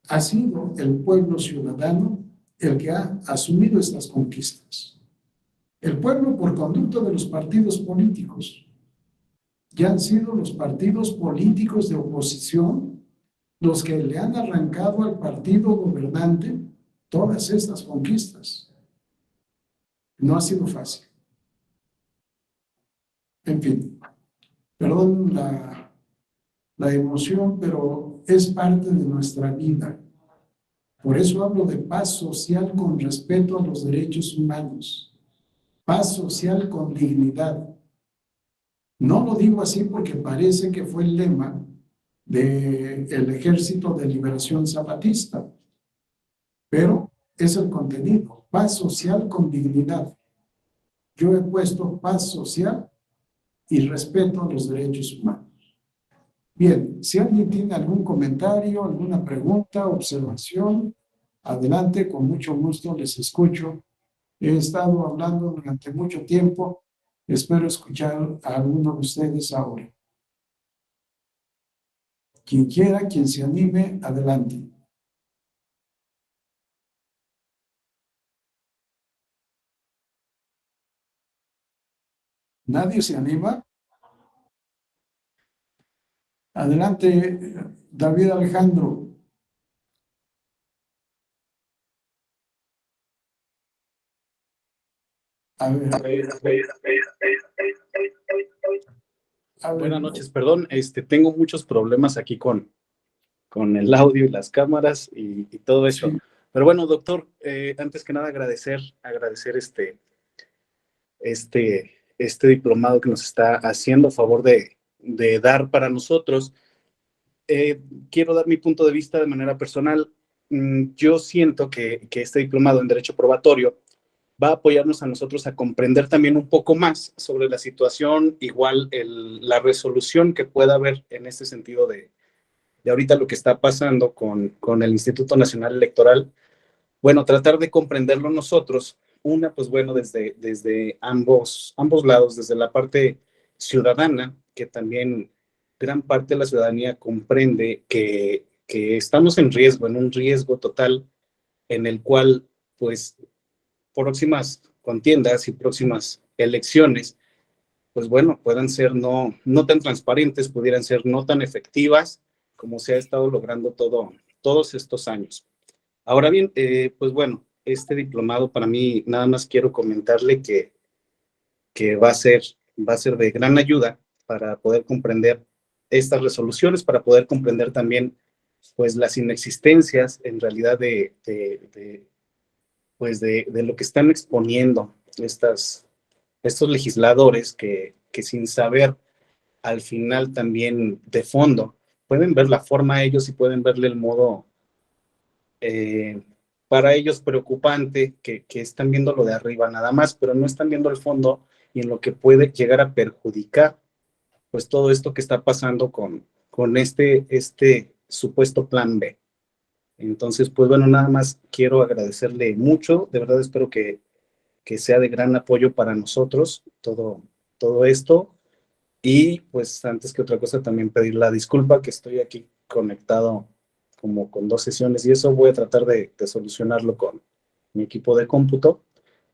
S1: Ha sido el pueblo ciudadano el que ha asumido estas conquistas. El pueblo por conducto de los partidos políticos. Ya han sido los partidos políticos de oposición los que le han arrancado al partido gobernante todas estas conquistas. No ha sido fácil. En fin, perdón la emoción, pero es parte de nuestra vida. Por eso hablo de paz social con respeto a los derechos humanos, paz social con dignidad. No lo digo así porque parece que fue el lema del Ejército de Liberación Zapatista, pero es el contenido, paz social con dignidad. Yo he puesto paz social y respeto a los derechos humanos. Bien, si alguien tiene algún comentario, alguna pregunta, observación, adelante, con mucho gusto les escucho. He estado hablando durante mucho tiempo, espero escuchar a alguno de ustedes ahora. Quien quiera, quien se anime, adelante. ¿Nadie se anima? Adelante, David Alejandro. A ver.
S3: Buenas noches, perdón, tengo muchos problemas aquí con el audio y las cámaras y todo eso. Sí. Pero bueno, doctor, antes que nada agradecer este diplomado que nos está haciendo favor de dar para nosotros. Quiero dar mi punto de vista de manera personal. Yo siento que este diplomado en Derecho Probatorio va a apoyarnos a nosotros a comprender también un poco más sobre la situación, igual la resolución que pueda haber en este sentido de ahorita lo que está pasando con el Instituto Nacional Electoral. Bueno, tratar de comprenderlo nosotros, pues bueno, desde ambos lados, desde la parte ciudadana, que también gran parte de la ciudadanía comprende que estamos en un riesgo total, en el cual, pues, próximas contiendas y próximas elecciones, pues bueno, puedan ser no tan transparentes, pudieran ser no tan efectivas como se ha estado logrando todos estos años. Ahora bien, pues bueno, este diplomado para mí, nada más quiero comentarle que va a ser de gran ayuda para poder comprender estas resoluciones, para poder comprender también pues las inexistencias en realidad de lo que están exponiendo estos legisladores que sin saber al final también de fondo pueden ver la forma ellos y pueden verle el modo para ellos preocupante, que están viendo lo de arriba nada más, pero no están viendo el fondo y en lo que puede llegar a perjudicar pues todo esto que está pasando con este supuesto plan B. Entonces, pues bueno, nada más quiero agradecerle mucho, de verdad espero que sea de gran apoyo para nosotros todo esto, y pues antes que otra cosa también pedir la disculpa que estoy aquí conectado como con 2 sesiones y eso voy a tratar de solucionarlo con mi equipo de cómputo,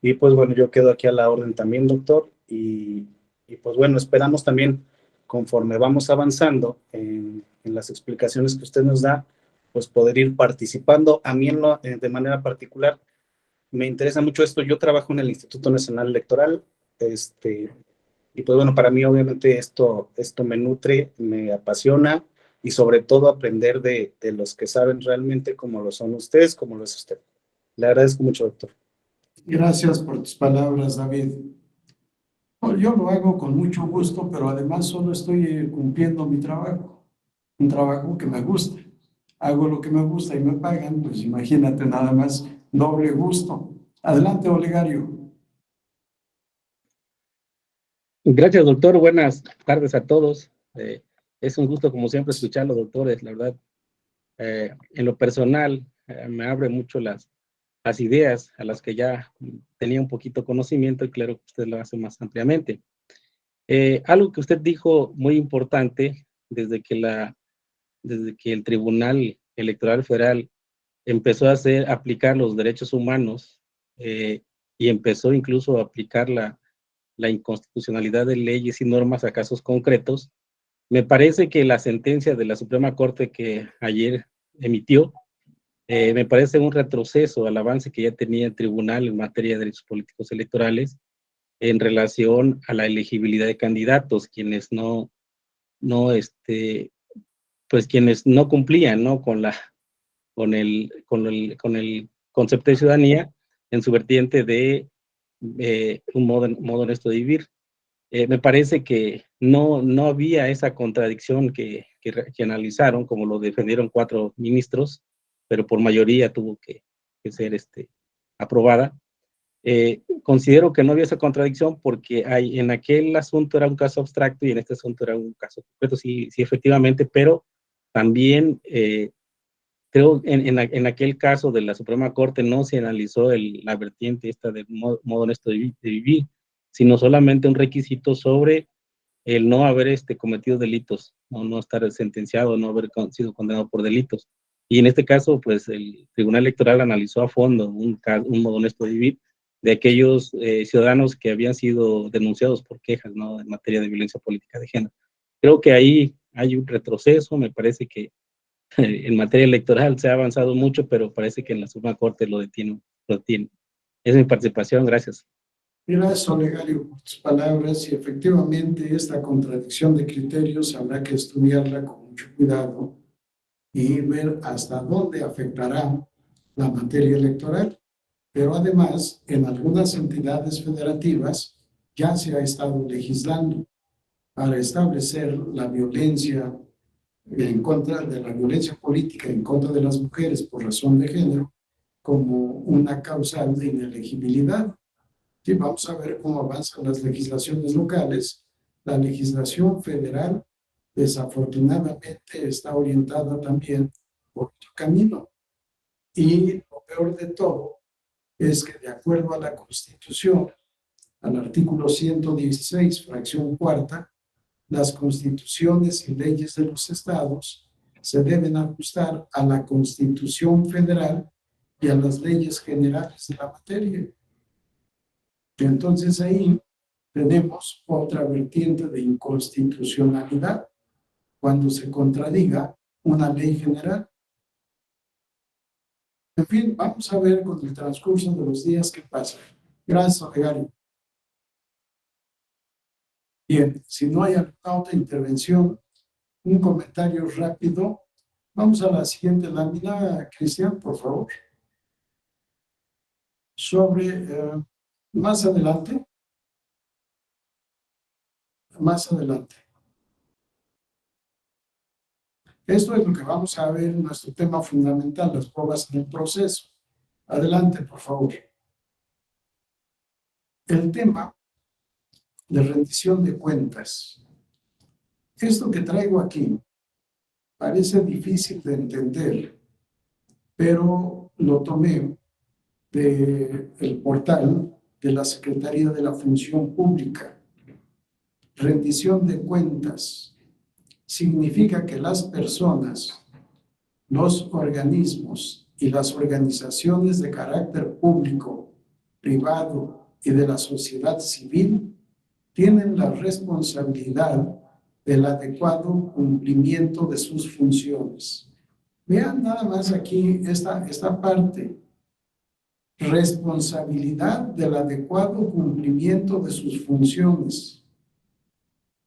S3: y pues bueno, yo quedo aquí a la orden también, doctor, y pues bueno, esperamos también conforme vamos avanzando en las explicaciones que usted nos da, pues poder ir participando. A mí de manera particular me interesa mucho esto. Yo trabajo en el Instituto Nacional Electoral, y pues bueno, para mí obviamente esto me nutre, me apasiona, y sobre todo aprender de los que saben realmente, como lo son ustedes, como lo es usted. Le agradezco mucho, doctor.
S1: Gracias por tus palabras, David. Bueno, yo lo hago con mucho gusto, pero además solo estoy cumpliendo mi trabajo, un trabajo que me gusta. Hago lo que me gusta y me pagan, pues imagínate nada más, doble gusto. Adelante, Olegario.
S4: Gracias, doctor. Buenas tardes a todos. Es un gusto, como siempre, escucharlos, doctores. La verdad, en lo personal, me abre mucho las ideas a las que ya tenía un poquito conocimiento y claro que usted lo hace más ampliamente. Algo que usted dijo muy importante desde que el Tribunal Electoral Federal empezó a aplicar los derechos humanos y empezó incluso a aplicar la inconstitucionalidad de leyes y normas a casos concretos, me parece que la sentencia de la Suprema Corte que ayer emitió me parece un retroceso al avance que ya tenía el tribunal en materia de derechos políticos electorales en relación a la elegibilidad de candidatos, quienes pues quienes no cumplían, ¿no? con el concepto de ciudadanía en su vertiente de un modo honesto de vivir. Me parece que no había esa contradicción que analizaron, como lo defendieron 4 ministros, pero por mayoría tuvo que ser aprobada. Considero que no había esa contradicción porque en aquel asunto era un caso abstracto y en este asunto era un caso concreto, sí efectivamente, pero también creo en aquel caso de la Suprema Corte no se analizó la vertiente esta de modo honesto de vivir, sino solamente un requisito sobre el no haber cometido delitos, no estar sentenciado, no haber sido condenado por delitos. Y en este caso, pues el Tribunal Electoral analizó a fondo un modo honesto de vivir de aquellos ciudadanos que habían sido denunciados por quejas, ¿no? En materia de violencia política de género. Creo que ahí hay un retroceso, me parece que en materia electoral se ha avanzado mucho, pero parece que en la Suprema Corte lo detiene. Esa es mi participación, gracias.
S1: Gracias, Olegario, por tus palabras. Y efectivamente, esta contradicción de criterios habrá que estudiarla con mucho cuidado y ver hasta dónde afectará la materia electoral. Pero además, en algunas entidades federativas ya se ha estado legislando para establecer la violencia en contra de la violencia política en contra de las mujeres por razón de género como una causal de inelegibilidad. Sí, vamos a ver cómo avanzan las legislaciones locales. La legislación federal, desafortunadamente, está orientada también por otro camino. Y lo peor de todo es que, de acuerdo a la Constitución, al artículo 116, fracción cuarta, las constituciones y leyes de los estados se deben ajustar a la Constitución federal y a las leyes generales de la materia. Y entonces ahí tenemos otra vertiente de inconstitucionalidad cuando se contradiga una ley general. En fin, vamos a ver con el transcurso de los días qué pasa. Gracias, Olegario. Bien, si no hay alguna otra intervención, un comentario rápido. Vamos a la siguiente lámina, Cristian, por favor. Sobre, más adelante. Esto es lo que vamos a ver en nuestro tema fundamental, las pruebas en el proceso. Adelante, por favor. El tema de rendición de cuentas. Esto que traigo aquí parece difícil de entender, pero lo tomé del portal de la Secretaría de la Función Pública. Rendición de cuentas significa que las personas, los organismos y las organizaciones de carácter público, privado y de la sociedad civil tienen la responsabilidad del adecuado cumplimiento de sus funciones. Vean nada más aquí esta parte. Responsabilidad del adecuado cumplimiento de sus funciones.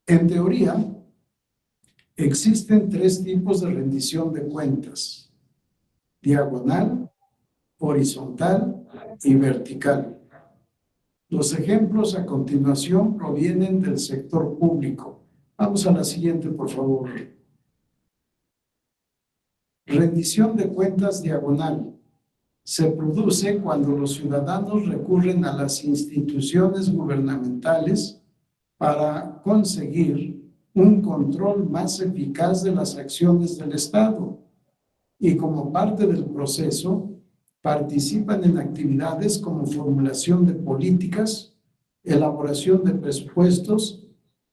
S1: En teoría, existen 3 tipos de rendición de cuentas: diagonal, horizontal y vertical. Los ejemplos a continuación provienen del sector público. Vamos a la siguiente, por favor. Rendición de cuentas diagonal. Se produce cuando los ciudadanos recurren a las instituciones gubernamentales para conseguir un control más eficaz de las acciones del Estado y como parte del proceso participan en actividades como formulación de políticas, elaboración de presupuestos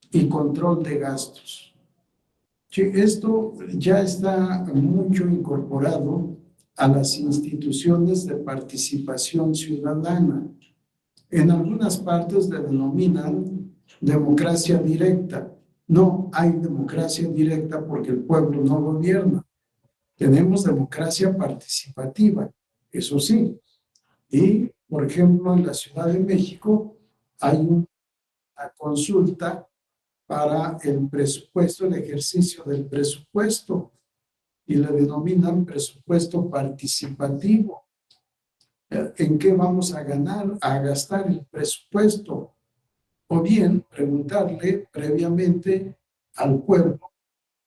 S1: y control de gastos. Sí, esto ya está mucho incorporado a las instituciones de participación ciudadana. En algunas partes le denominan democracia directa. No hay democracia directa porque el pueblo no gobierna. Tenemos democracia participativa, eso sí. Y, por ejemplo, en la Ciudad de México hay una consulta para el presupuesto, el ejercicio del presupuesto, y le denominan presupuesto participativo. ¿En qué vamos a gastar el presupuesto? O bien preguntarle previamente al pueblo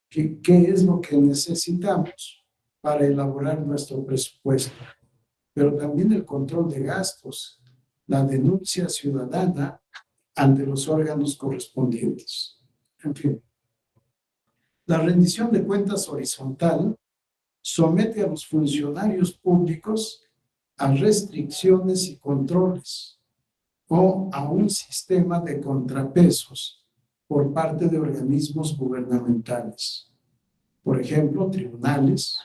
S1: qué es lo que necesitamos para elaborar nuestro presupuesto. Pero también el control de gastos, la denuncia ciudadana ante los órganos correspondientes. En fin. La rendición de cuentas horizontal somete a los funcionarios públicos a restricciones y controles o a un sistema de contrapesos por parte de organismos gubernamentales. Por ejemplo, tribunales,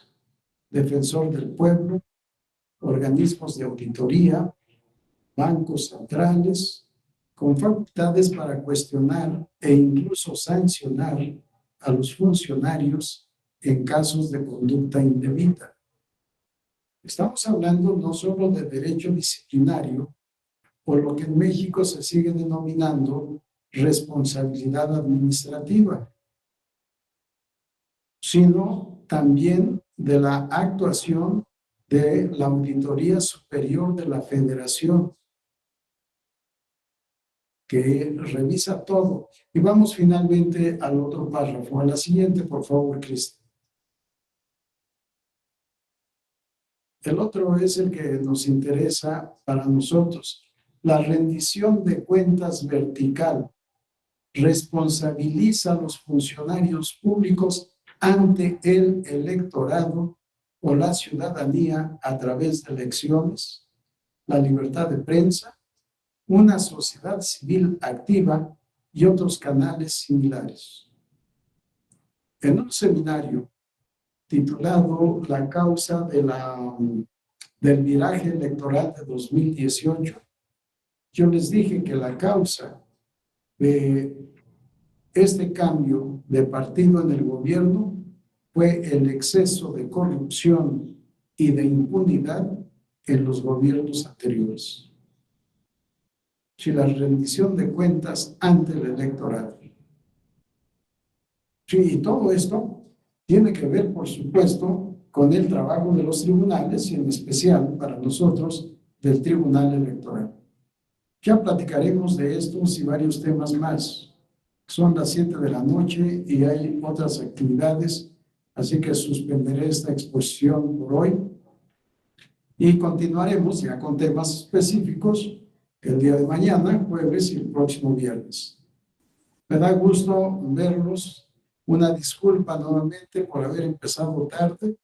S1: defensor del pueblo, organismos de auditoría, bancos centrales, con facultades para cuestionar e incluso sancionar a los funcionarios en casos de conducta indebida. Estamos hablando no solo de derecho disciplinario, por lo que en México se sigue denominando responsabilidad administrativa, sino también de la actuación de la Auditoría Superior de la Federación, que revisa todo. Y vamos finalmente al otro párrafo, a la siguiente, por favor, Cristian. El otro es el que nos interesa para nosotros. La rendición de cuentas vertical responsabiliza a los funcionarios públicos ante el electorado o la ciudadanía a través de elecciones, la libertad de prensa, una sociedad civil activa y otros canales similares. En un seminario titulado La causa del viraje electoral de 2018, yo les dije que la causa de este cambio de partido en el gobierno fue el exceso de corrupción y de impunidad en los gobiernos anteriores. Si la rendición de cuentas ante el electorado. Sí, y todo esto tiene que ver, por supuesto, con el trabajo de los tribunales y en especial para nosotros del Tribunal Electoral. Ya platicaremos de estos y varios temas más. Son las 7 de la noche y hay otras actividades, así que suspenderé esta exposición por hoy y continuaremos ya con temas específicos el día de mañana, jueves y el próximo viernes. Me da gusto verlos. Una disculpa nuevamente por haber empezado tarde.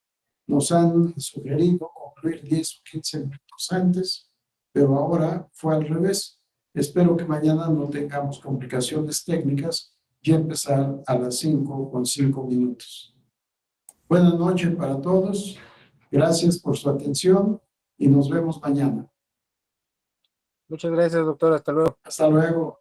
S1: Nos han sugerido concluir 10 o 15 minutos antes, pero ahora fue al revés. Espero que mañana no tengamos complicaciones técnicas y empezar a las 5 con 5 minutos. Buenas noches para todos. Gracias por su atención y nos vemos mañana.
S5: Muchas gracias, doctor. Hasta luego.
S1: Hasta luego.